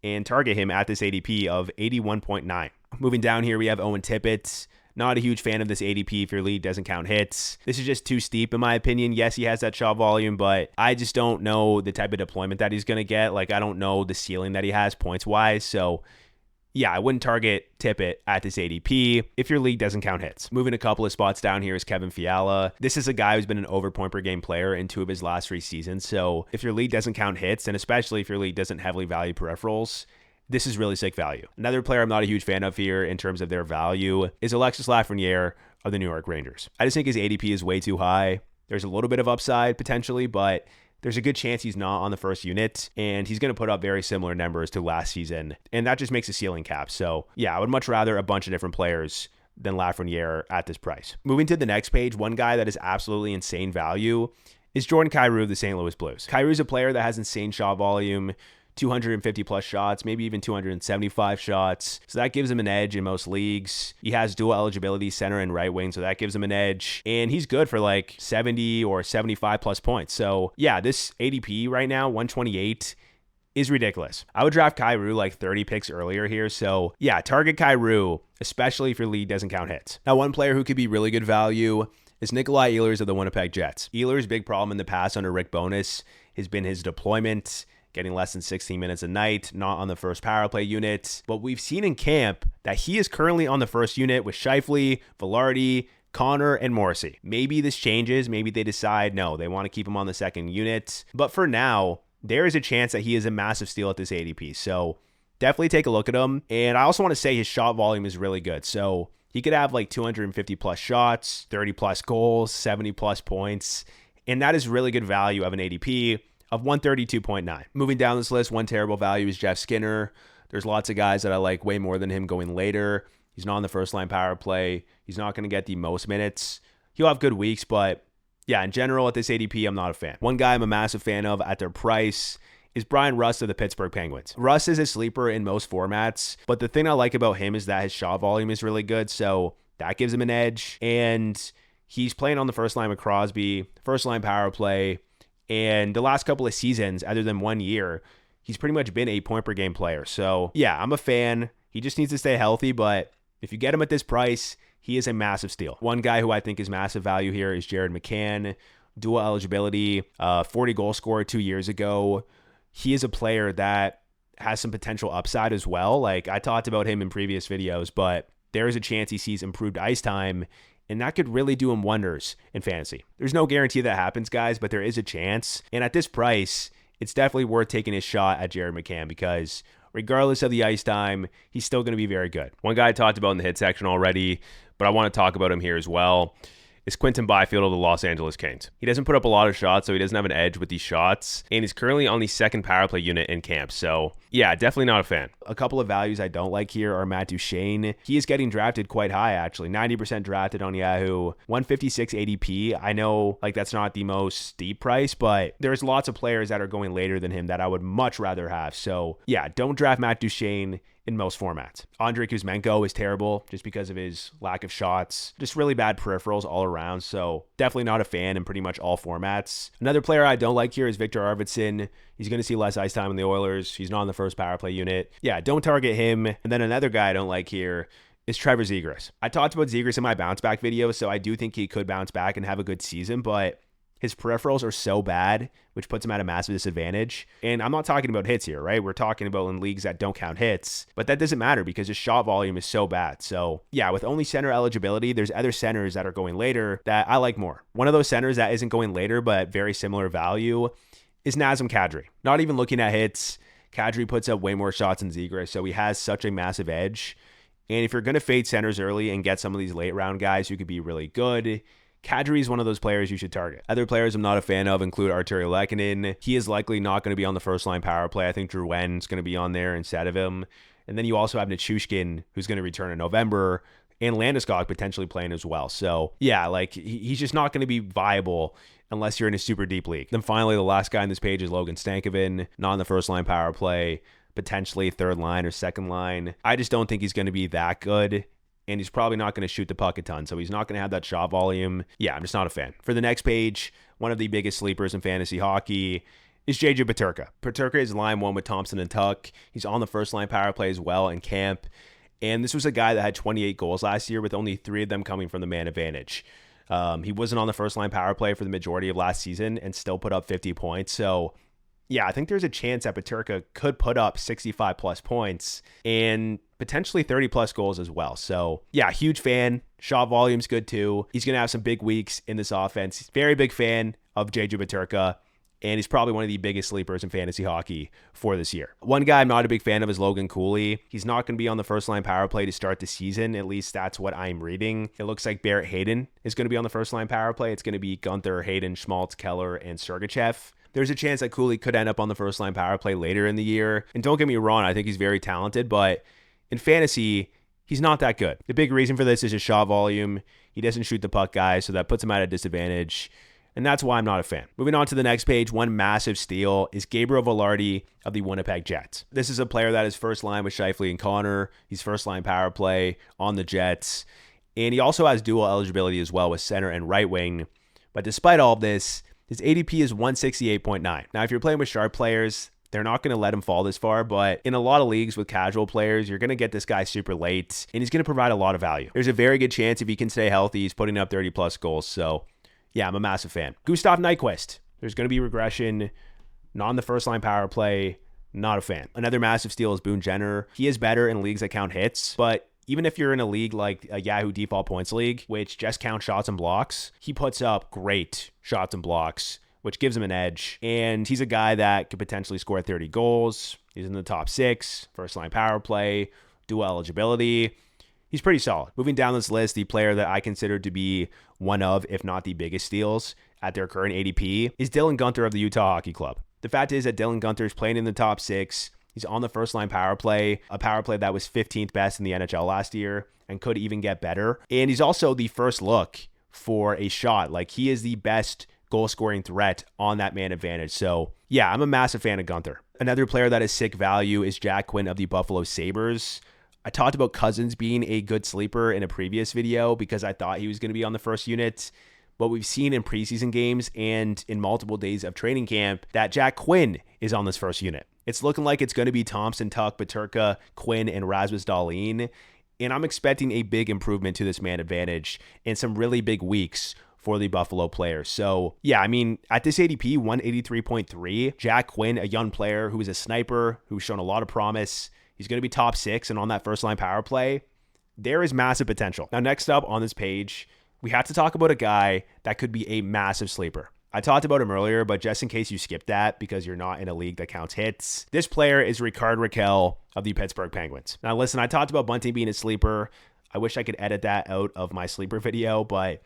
and target him at this ADP of 81.9. Moving down here, we have Owen Tippett. Not a huge fan of this ADP if your league doesn't count hits. This is just too steep in my opinion. Yes, he has that shot volume, but I just don't know the type of deployment that he's going to get. Like, I don't know the ceiling that he has points-wise. So yeah, I wouldn't target Tippett at this ADP if your league doesn't count hits. Moving a couple of spots down here is Kevin Fiala. This is a guy who's been an over point per game player in 2 of his last 3 seasons. So if your league doesn't count hits, and especially if your league doesn't heavily value peripherals, this is really sick value. Another player I'm not a huge fan of here in terms of their value is Alexis Lafreniere of the New York Rangers. I just think his ADP is way too high. There's a little bit of upside potentially, but there's a good chance he's not on the first unit, and he's going to put up very similar numbers to last season, and that just makes a ceiling cap. So yeah, I would much rather a bunch of different players than Lafreniere at this price. Moving to the next page, one guy that is absolutely insane value is Jordan Kyrou of the St. Louis Blues. Kyrou is a player that has insane shot volume, 250 plus shots, maybe even 275 shots. So that gives him an edge in most leagues. He has dual eligibility, center and right wing, so that gives him an edge. And he's good for like 70 or 75 plus points. So yeah, this ADP right now, 128, is ridiculous. I would draft Kyrou like 30 picks earlier here. So yeah, target Kyrou, especially if your league doesn't count hits. Now, one player who could be really good value is Nikolai Ehlers of the Winnipeg Jets. Ehlers' big problem in the past under Rick Bowness has been his deployment, getting less than 16 minutes a night, not on the first power play unit. But we've seen in camp that he is currently on the first unit with Scheifele, Velarde, Connor, and Morrissey. Maybe this changes. Maybe they decide, no, they want to keep him on the second unit. But for now, there is a chance that he is a massive steal at this ADP. So definitely take a look at him. And I also want to say his shot volume is really good. So he could have like 250 plus shots, 30 plus goals, 70 plus points. And that is really good value of an ADP of 132.9. Moving down this list, one terrible value is Jeff Skinner. There's lots of guys that I like way more than him going later. He's not on the first line power play. He's not going to get the most minutes. He'll have good weeks, but yeah, in general, at this ADP, I'm not a fan. One guy I'm a massive fan of at their price is Brian Rust of the Pittsburgh Penguins. Rust is a sleeper in most formats, but the thing I like about him is that his shot volume is really good, so that gives him an edge. And he's playing on the first line with Crosby, first line power play, and the last couple of seasons, other than 1 year, he's pretty much been a point per game player. So yeah, I'm a fan. He just needs to stay healthy, but if you get him at this price, he is a massive steal. One guy who I think is massive value here is Jared McCann, dual eligibility, 40 goal scorer 2 years ago. He is a player that has some potential upside as well. Like I talked about him in previous videos, but there is a chance he sees improved ice time, and that could really do him wonders in fantasy. There's no guarantee that happens, guys, but there is a chance. And at this price, it's definitely worth taking a shot at Jared McCann because regardless of the ice time, he's still going to be very good. One guy I talked about in the hit section already, but I want to talk about him here as well, is Quinton Byfield of the Los Angeles Kings. He doesn't put up a lot of shots, so he doesn't have an edge with these shots, and he's currently on the second power play unit in camp. So yeah, definitely not a fan. A couple of values I don't like here are Matt Duchene. He is getting drafted quite high, actually. 90% drafted on Yahoo. 156 ADP. I know like that's not the most steep price, but there's lots of players that are going later than him that I would much rather have. So yeah, don't draft Matt Duchene in most formats. Andrei Kuzmenko is terrible just because of his lack of shots. Just really bad peripherals all around. So definitely not a fan in pretty much all formats. Another player I don't like here is Victor Arvidsson. He's going to see less ice time in the Oilers. He's not on the first power play unit. Yeah, don't target him. And then another guy I don't like here is Trevor Zegras. I talked about Zegras in my bounce back video, so I do think he could bounce back and have a good season, but his peripherals are so bad, which puts him at a massive disadvantage. And I'm not talking about hits here, right? We're talking about in leagues that don't count hits, but that doesn't matter because his shot volume is so bad. So yeah, with only center eligibility, there's other centers that are going later that I like more. One of those centers that isn't going later, but very similar value is Nazem Kadri. Not even looking at hits, Kadri puts up way more shots than Zegras, so he has such a massive edge. And if you're going to fade centers early and get some of these late round guys who could be really good, Kadri is one of those players you should target. Other players I'm not a fan of include Arturi Lehkonen. He is likely not going to be on the first line power play. I think Drouin's going to be on there instead of him. And then you also have Nichushkin, who's going to return in November, and Landeskog potentially playing as well. So yeah, like he's just not going to be viable unless you're in a super deep league. Then finally, the last guy on this page is Logan Stankoven, not on the first line power play, potentially third line or second line. I just don't think he's going to be that good. And he's probably not going to shoot the puck a ton, so he's not going to have that shot volume. Yeah, I'm just not a fan. For the next page, one of the biggest sleepers in fantasy hockey is JJ Peterka. Peterka is line one with Thompson and Tuck. He's on the first line power play as well in camp. And this was a guy that had 28 goals last year with only 3 of them coming from the man advantage. He wasn't on the first line power play for the majority of last season and still put up 50 points. So yeah, I think there's a chance that Peterka could put up 65 plus points and potentially 30 plus goals as well. So yeah, huge fan. Shot volume's good too. He's going to have some big weeks in this offense. Very big fan of JJ Peterka, and he's probably one of the biggest sleepers in fantasy hockey for this year. One guy I'm not a big fan of is Logan Cooley. He's not going to be on the first line power play to start the season. At least that's what I'm reading. It looks like Barrett Hayden is going to be on the first line power play. It's going to be Gunther, Hayden, Schmaltz, Keller, and Sergachev. There's a chance that Cooley could end up on the first line power play later in the year. And don't get me wrong, I think he's very talented, but in fantasy, he's not that good. The big reason for this is his shot volume. He doesn't shoot the puck, guys, so that puts him at a disadvantage. And that's why I'm not a fan. Moving on to the next page, one massive steal is Gabriel Vilardi of the Winnipeg Jets. This is a player that is first line with Scheifele and Connor. He's first line power play on the Jets. And he also has dual eligibility as well with center and right wing. But despite all of this, his ADP is 168.9. Now, if you're playing with sharp players, they're not going to let him fall this far, but in a lot of leagues with casual players, you're going to get this guy super late, and he's going to provide a lot of value. There's a very good chance if he can stay healthy, he's putting up 30-plus goals. So, yeah, I'm a massive fan. Gustav Nyquist. There's going to be regression. Not on the first-line power play. Not a fan. Another massive steal is Boone Jenner. He is better in leagues that count hits, but even if you're in a league like a Yahoo Default Points League, which just counts shots and blocks, he puts up great shots and blocks, which gives him an edge. And he's a guy that could potentially score 30 goals. He's in the top 6, first-line power play, dual eligibility. He's pretty solid. Moving down this list, the player that I consider to be one of, if not the biggest steals at their current ADP is Dylan Guenther of the Utah Hockey Club. The fact is that Dylan Guenther is playing in the top 6. He's on the first-line power play, a power play that was 15th best in the NHL last year and could even get better. And he's also the first look for a shot. Like, he is the best goal-scoring threat on that man advantage. So, yeah, I'm a massive fan of Guenther. Another player that is sick value is Jack Quinn of the Buffalo Sabres. I talked about Cousins being a good sleeper in a previous video because I thought he was going to be on the first unit. But we've seen in preseason games and in multiple days of training camp that Jack Quinn is on this first unit. It's looking like it's going to be Thompson, Tuck, Peterka, Quinn, and Rasmus Dahlin. And I'm expecting a big improvement to this man advantage in some really big weeks for the Buffalo players. So, yeah, I mean, at this ADP, 183.3, Jack Quinn, a young player who is a sniper, who's shown a lot of promise. He's going to be top 6 and on that first-line power play. There is massive potential. Now, next up on this page, we have to talk about a guy that could be a massive sleeper. I talked about him earlier, but just in case you skipped that because you're not in a league that counts hits, this player is Rickard Rakell of the Pittsburgh Penguins. Now, listen, I talked about Bunting being a sleeper. I wish I could edit that out of my sleeper video, but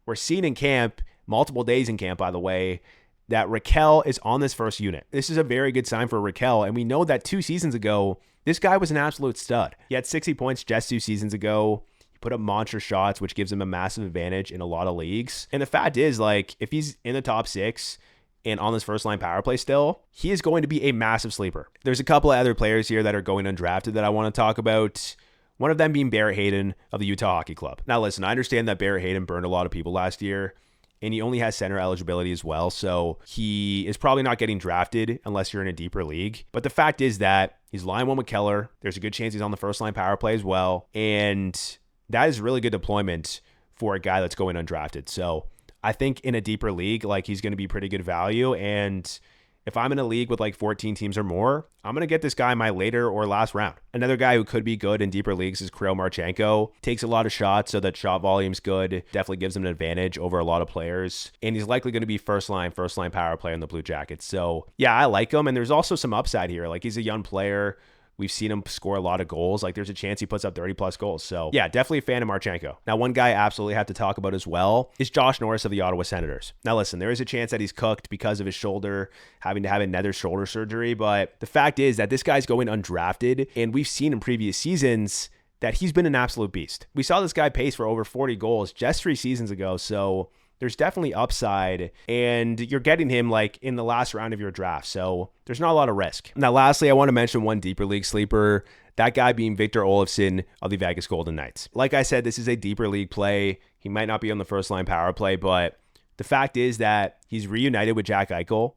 we're seeing in camp, multiple days in camp, by the way, that Rakell is on this first unit. This is a very good sign for Rakell, and we know that 2 seasons ago, this guy was an absolute stud. He had 60 points just 2 seasons ago. He put up monster shots, which gives him a massive advantage in a lot of leagues. And the fact is, like, if he's in the top 6 and on this first line power play still, he is going to be a massive sleeper. There's a couple of other players here that are going undrafted that I want to talk about. One of them being Barrett Hayton of the Utah Hockey Club. Now, listen, I understand that Barrett Hayton burned a lot of people last year, and he only has center eligibility as well, so he is probably not getting drafted unless you're in a deeper league. But the fact is that he's line 1 with Keller. There's a good chance he's on the first line power play as well, and that is really good deployment for a guy that's going undrafted. So I think in a deeper league, like, he's going to be pretty good value, and if I'm in a league with like 14 teams or more, I'm going to get this guy in my later or last round. Another guy who could be good in deeper leagues is Kirill Marchenko. Takes a lot of shots, so that shot volume's good. Definitely gives him an advantage over a lot of players. And he's likely going to be first line power play in the Blue Jackets. So yeah, I like him. And there's also some upside here. Like, he's a young player. We've seen him score a lot of goals. Like, there's a chance he puts up 30-plus goals. So, yeah, definitely a fan of Marchenko. Now, one guy I absolutely have to talk about as well is Josh Norris of the Ottawa Senators. Now, listen, there is a chance that he's cooked because of his shoulder, having to have another shoulder surgery. But the fact is that this guy's going undrafted, and we've seen in previous seasons that he's been an absolute beast. We saw this guy pace for over 40 goals just 3 seasons ago. So there's definitely upside, and you're getting him like in the last round of your draft. So there's not a lot of risk. Now, lastly, I want to mention one deeper league sleeper, that guy being Victor Olofsson of the Vegas Golden Knights. Like I said, this is a deeper league play. He might not be on the first line power play, but the fact is that he's reunited with Jack Eichel,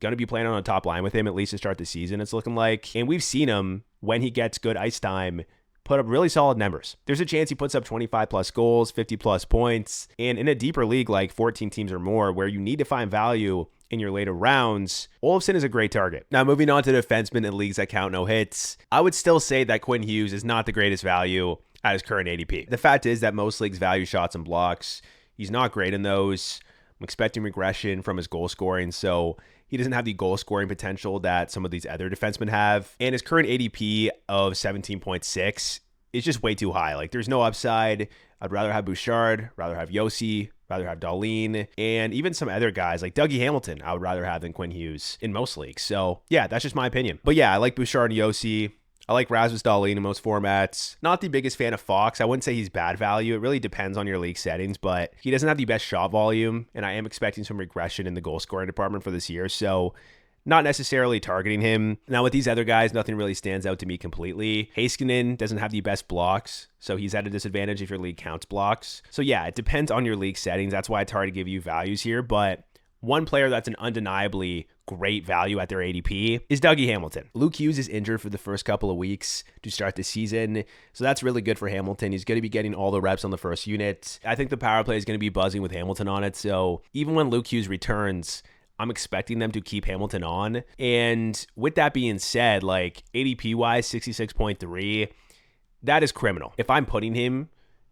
going to be playing on a top line with him at least to start the season, it's looking like. And we've seen him, when he gets good ice time, put up really solid numbers. There's a chance he puts up 25-plus goals, 50-plus points, and in a deeper league like 14 teams or more where you need to find value in your later rounds, Olofsson is a great target. Now, moving on to defensemen in leagues that count no hits, I would still say that Quinn Hughes is not the greatest value at his current ADP. The fact is that most leagues value shots and blocks. He's not great in those. I'm expecting regression from his goal scoring, so he doesn't have the goal scoring potential that some of these other defensemen have. And his current ADP of 17.6 is just way too high. Like, there's no upside. I'd rather have Bouchard, rather have Yossi, rather have Dahlin, and even some other guys like Dougie Hamilton I would rather have than Quinn Hughes in most leagues. So yeah, that's just my opinion. But yeah, I like Bouchard and Yossi. I like Rasmus Dahlin in most formats. Not the biggest fan of Fox. I wouldn't say he's bad value. It really depends on your league settings, but he doesn't have the best shot volume, and I am expecting some regression in the goal scoring department for this year, so not necessarily targeting him. Now, with these other guys, nothing really stands out to me completely. Heiskanen doesn't have the best blocks, so he's at a disadvantage if your league counts blocks. So yeah, it depends on your league settings. That's why it's hard to give you values here, but one player that's an undeniably great value at their ADP is Dougie Hamilton. Luke Hughes is injured for the first couple of weeks to start the season, so that's really good for Hamilton. He's going to be getting all the reps on the first unit. I think the power play is going to be buzzing with Hamilton on it, so even when Luke Hughes returns, I'm expecting them to keep Hamilton on. And with that being said, like ADP-wise, 66.3, that is criminal. If I'm putting him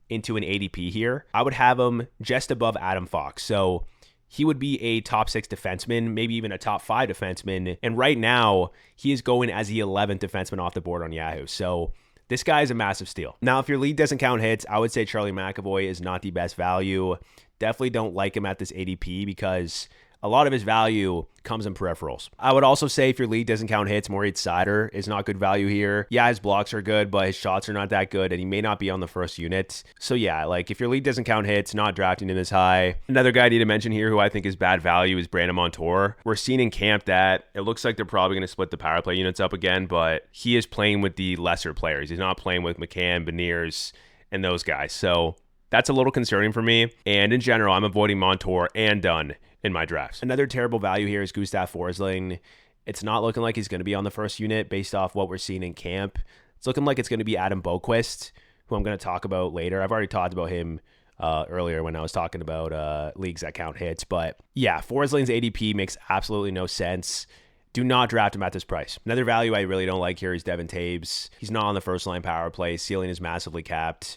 into an ADP here, I would have him just above Adam Fox. So he would be a top 6 defenseman, maybe even a top 5 defenseman. And right now, he is going as the 11th defenseman off the board on Yahoo. So this guy is a massive steal. Now, if your league doesn't count hits, I would say Charlie McAvoy is not the best value. Definitely don't like him at this ADP because a lot of his value comes in peripherals. I would also say if your league doesn't count hits, Moritz Seider is not good value here. Yeah, his blocks are good, but his shots are not that good, and he may not be on the first unit. So yeah, like if your league doesn't count hits, not drafting him as high. Another guy I need to mention here who I think is bad value is Brandon Montour. We're seeing in camp that it looks like they're probably going to split the power play units up again, but he is playing with the lesser players. He's not playing with McCann, Beniers, and those guys. So that's a little concerning for me. And in general, I'm avoiding Montour and Dunn in my drafts. Another terrible value here is Gustav Forsling. It's not looking like he's going to be on the first unit based off what we're seeing in camp. It's looking like it's going to be Adam Boquist, who I'm going to talk about later. I've already talked about him earlier when I was talking about leagues that count hits. But yeah, Forsling's ADP makes absolutely no sense. Do not draft him at this price. Another value I really don't like here is Devin Taves. He's not on the first line power play. Ceiling is massively capped.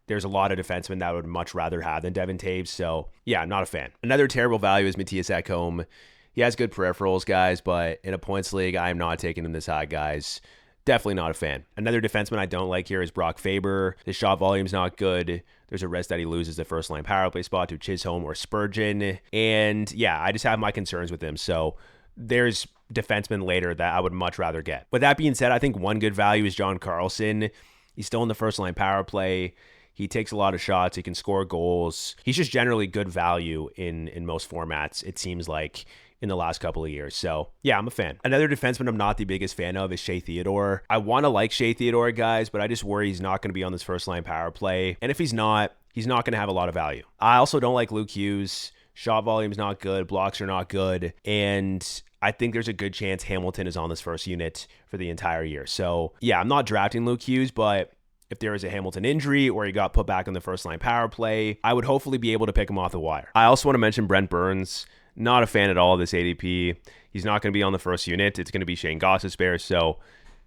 There's a lot of defensemen that I would much rather have than Devin Taves. So yeah, I'm not a fan. Another terrible value is Matthias Ekholm. He has good peripherals, guys, but in a points league, I am not taking him this high, guys. Definitely not a fan. Another defenseman I don't like here is Brock Faber. His shot volume's not good. There's a risk that he loses the first line power play spot to Chisholm or Spurgeon. And yeah, I just have my concerns with him. So there's defensemen later that I would much rather get. With that being said, I think one good value is John Carlson. He's still in the first line power play. He takes a lot of shots. He can score goals. He's just generally good value in most formats, it seems like, in the last couple of years. So yeah, I'm a fan. Another defenseman I'm not the biggest fan of is Shea Theodore. I want to like Shea Theodore, guys, but I just worry he's not going to be on this first line power play. And if he's not going to have a lot of value. I also don't like Luke Hughes. Shot volume's not good. Blocks are not good. And I think there's a good chance Hamilton is on this first unit for the entire year. So yeah, I'm not drafting Luke Hughes, but if there is a Hamilton injury or he got put back on the first line power play, I would hopefully be able to pick him off the wire. I also want to mention Brent Burns. Not a fan at all of this ADP. He's not going to be on the first unit. It's going to be Shane Gostisbehere. So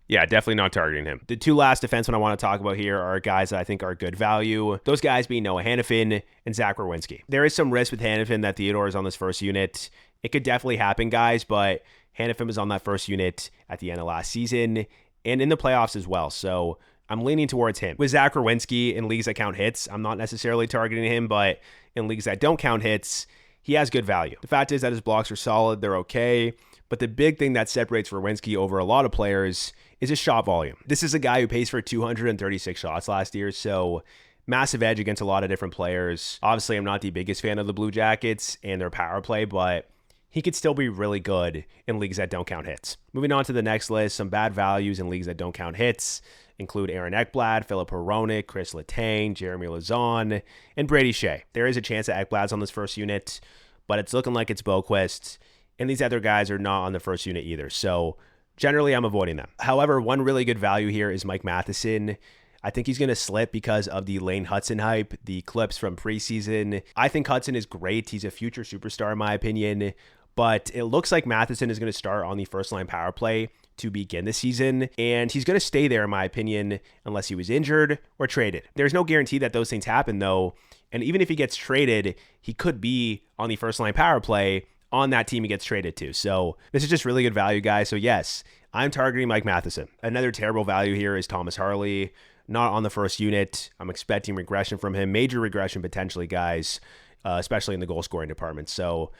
yeah, definitely not targeting him. The two last defensemen I want to talk about here are guys that I think are good value. Those guys being Noah Hannafin and Zach Werenski. There is some risk with Hannafin that Theodore is on this first unit. It could definitely happen, guys, but Hannafin was on that first unit at the end of last season and in the playoffs as well. So I'm leaning towards him. With Zach Werenski in leagues that count hits, I'm not necessarily targeting him, but in leagues that don't count hits, he has good value. The fact is that his blocks are solid. They're okay. But the big thing that separates Werenski over a lot of players is his shot volume. This is a guy who pays for 236 shots last year, so massive edge against a lot of different players. Obviously, I'm not the biggest fan of the Blue Jackets and their power play, but he could still be really good in leagues that don't count hits. Moving on to the next list, some bad values in leagues that don't count hits include Aaron Ekblad, Philip Hronik, Chris Letang, Jeremy Lauzon, and Brady Shea. There is a chance that Ekblad's on this first unit, but it's looking like it's Boquist, and these other guys are not on the first unit either. So generally, I'm avoiding them. However, one really good value here is Mike Matheson. I think he's going to slip because of the Lane Hudson hype, the clips from preseason. I think Hudson is great. He's a future superstar in my opinion, but it looks like Matheson is going to start on the first line power play to begin the season, and he's going to stay there in my opinion unless he was injured or traded. There's no guarantee that those things happen though, and even if he gets traded, he could be on the first line power play on that team he gets traded to. So this is just really good value, guys. So yes, I'm targeting Mike Matheson. Another terrible value here is Thomas Harley, not on the first unit. I'm expecting regression from him, major regression potentially, guys, especially in the goal scoring department. So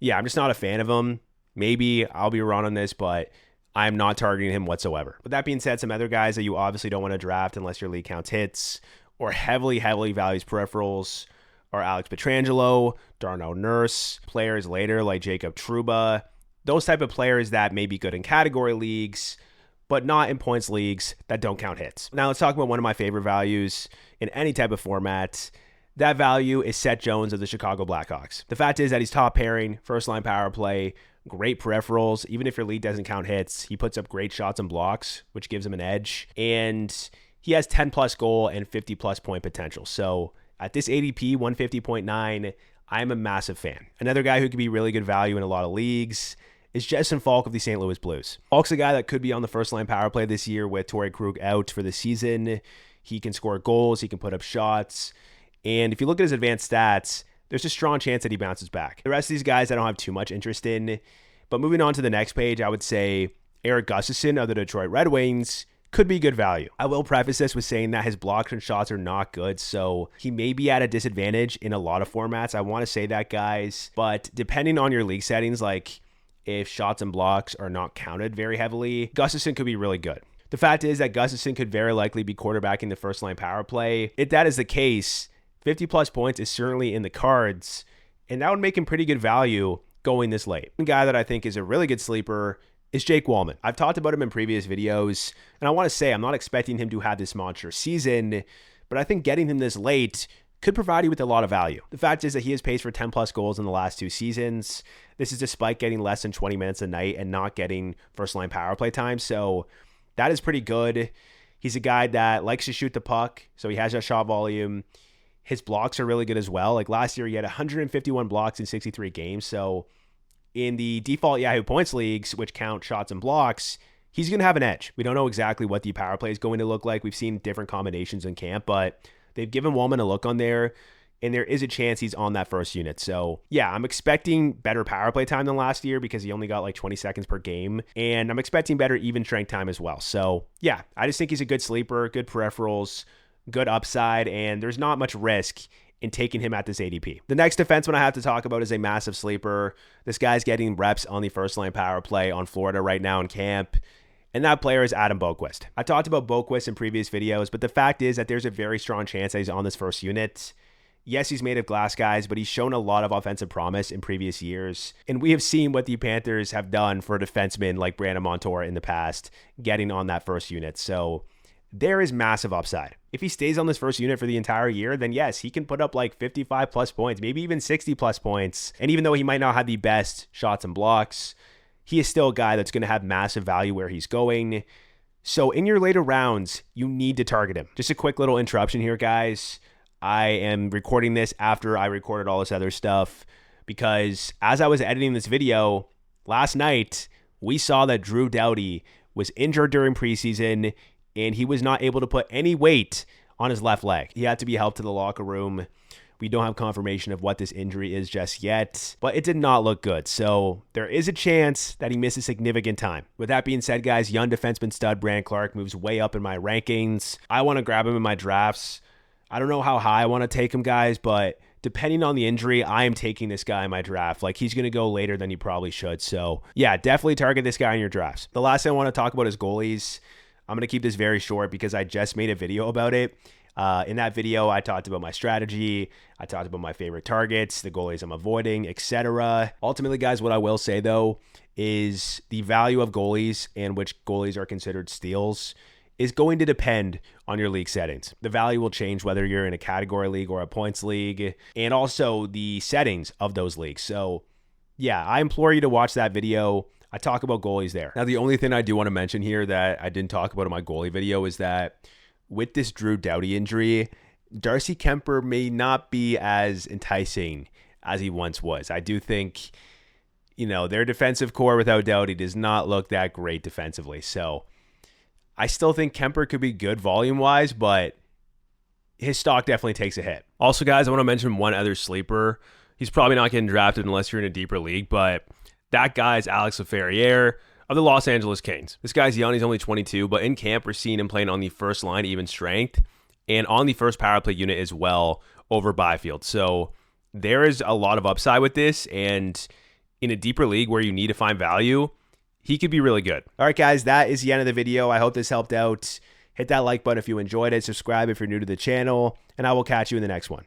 yeah, I'm just not a fan of him. Maybe I'll be wrong on this, but I'm not targeting him whatsoever. With that being said, some other guys that you obviously don't want to draft unless your league counts hits or heavily values peripherals are Alex Pietrangelo, Darnell Nurse, players later like Jacob Trouba, those type of players that may be good in category leagues, but not in points leagues that don't count hits. Now let's talk about one of my favorite values in any type of format. That value is Seth Jones of the Chicago Blackhawks. The fact is that he's top pairing, first line power play, great peripherals. Even if your league doesn't count hits, he puts up great shots and blocks, which gives him an edge. And he has 10 plus goal and 50 plus point potential. So at this ADP, 150.9, I'm a massive fan. Another guy who could be really good value in a lot of leagues is Justin Falk of the St. Louis Blues. Falk's a guy that could be on the first line power play this year with Torrey Krug out for the season. He can score goals, he can put up shots. And if you look at his advanced stats, there's a strong chance that he bounces back. The rest of these guys I don't have too much interest in. But moving on to the next page, I would say Erik Gustafsson of the Detroit Red Wings could be good value. I will preface this with saying that his blocks and shots are not good, so he may be at a disadvantage in a lot of formats. I want to say that, guys. But depending on your league settings, like if shots and blocks are not counted very heavily, Gustafsson could be really good. The fact is that Gustafsson could very likely be quarterbacking the first line power play. If that is the case, 50 plus points is certainly in the cards, and that would make him pretty good value going this late. One guy that I think is a really good sleeper is Jake Wallman. I've talked about him in previous videos, and I want to say I'm not expecting him to have this monster season, but I think getting him this late could provide you with a lot of value. The fact is that he has paced for 10 plus goals in the last 2 seasons. This is despite getting less than 20 minutes a night and not getting first line power play time, so that is pretty good. He's a guy that likes to shoot the puck, so he has that shot volume. His blocks are really good as well. Like last year, he had 151 blocks in 63 games. So in the default Yahoo points leagues, which count shots and blocks, he's going to have an edge. We don't know exactly what the power play is going to look like. We've seen different combinations in camp, but they've given Wallman a look on there, and there is a chance he's on that first unit. So yeah, I'm expecting better power play time than last year because he only got like 20 seconds per game, and I'm expecting better even strength time as well. So yeah, I just think he's a good sleeper, good peripherals, good upside, and there's not much risk in taking him at this ADP. The next defenseman I have to talk about is a massive sleeper. This guy's getting reps on the first line power play on Florida right now in camp, and that player is Adam Boqvist. I talked about Boqvist in previous videos, but the fact is that there's a very strong chance that he's on this first unit. Yes, he's made of glass, guys, but he's shown a lot of offensive promise in previous years, and we have seen what the Panthers have done for defensemen like Brandon Montour in the past, getting on that first unit. So there is massive upside. If he stays on this first unit for the entire year, then yes, he can put up like 55 plus points, maybe even 60 plus points. And even though he might not have the best shots and blocks, he is still a guy that's going to have massive value where he's going. So in your later rounds, you need to target him. Just a quick little interruption here, guys. I am recording this after I recorded all this other stuff because as I was editing this video last night, we saw that Drew Doughty was injured during preseason, and he was not able to put any weight on his left leg. He had to be helped to the locker room. We don't have confirmation of what this injury is just yet, but it did not look good. So there is a chance that he misses significant time. With that being said, guys, young defenseman stud Brandt Clarke moves way up in my rankings. I want to grab him in my drafts. I don't know how high I want to take him, guys, but depending on the injury, I am taking this guy in my draft. Like, he's going to go later than he probably should. So yeah, definitely target this guy in your drafts. The last thing I want to talk about is goalies. I'm going to keep this very short because I just made a video about it. In that video, I talked about my strategy. I talked about my favorite targets, the goalies I'm avoiding, etc. Ultimately, guys, what I will say, though, is the value of goalies and which goalies are considered steals is going to depend on your league settings. The value will change whether you're in a category league or a points league, and also the settings of those leagues. So yeah, I implore you to watch that video. I talk about goalies there. Now, the only thing I do want to mention here that I didn't talk about in my goalie video is that with this Drew Doughty injury, Darcy Kuemper may not be as enticing as he once was. I do think, their defensive core without Doughty does not look that great defensively. So I still think Kuemper could be good volume-wise, but his stock definitely takes a hit. Also, guys, I want to mention one other sleeper. He's probably not getting drafted unless you're in a deeper league, but that guy is Alex Laferriere of the Los Angeles Kings. This guy's young. He's only 22, but in camp, we're seeing him playing on the first line, even strength, and on the first power play unit as well over Byfield. So there is a lot of upside with this, and in a deeper league where you need to find value, he could be really good. All right, guys, that is the end of the video. I hope this helped out. Hit that like button if you enjoyed it. Subscribe if you're new to the channel, and I will catch you in the next one.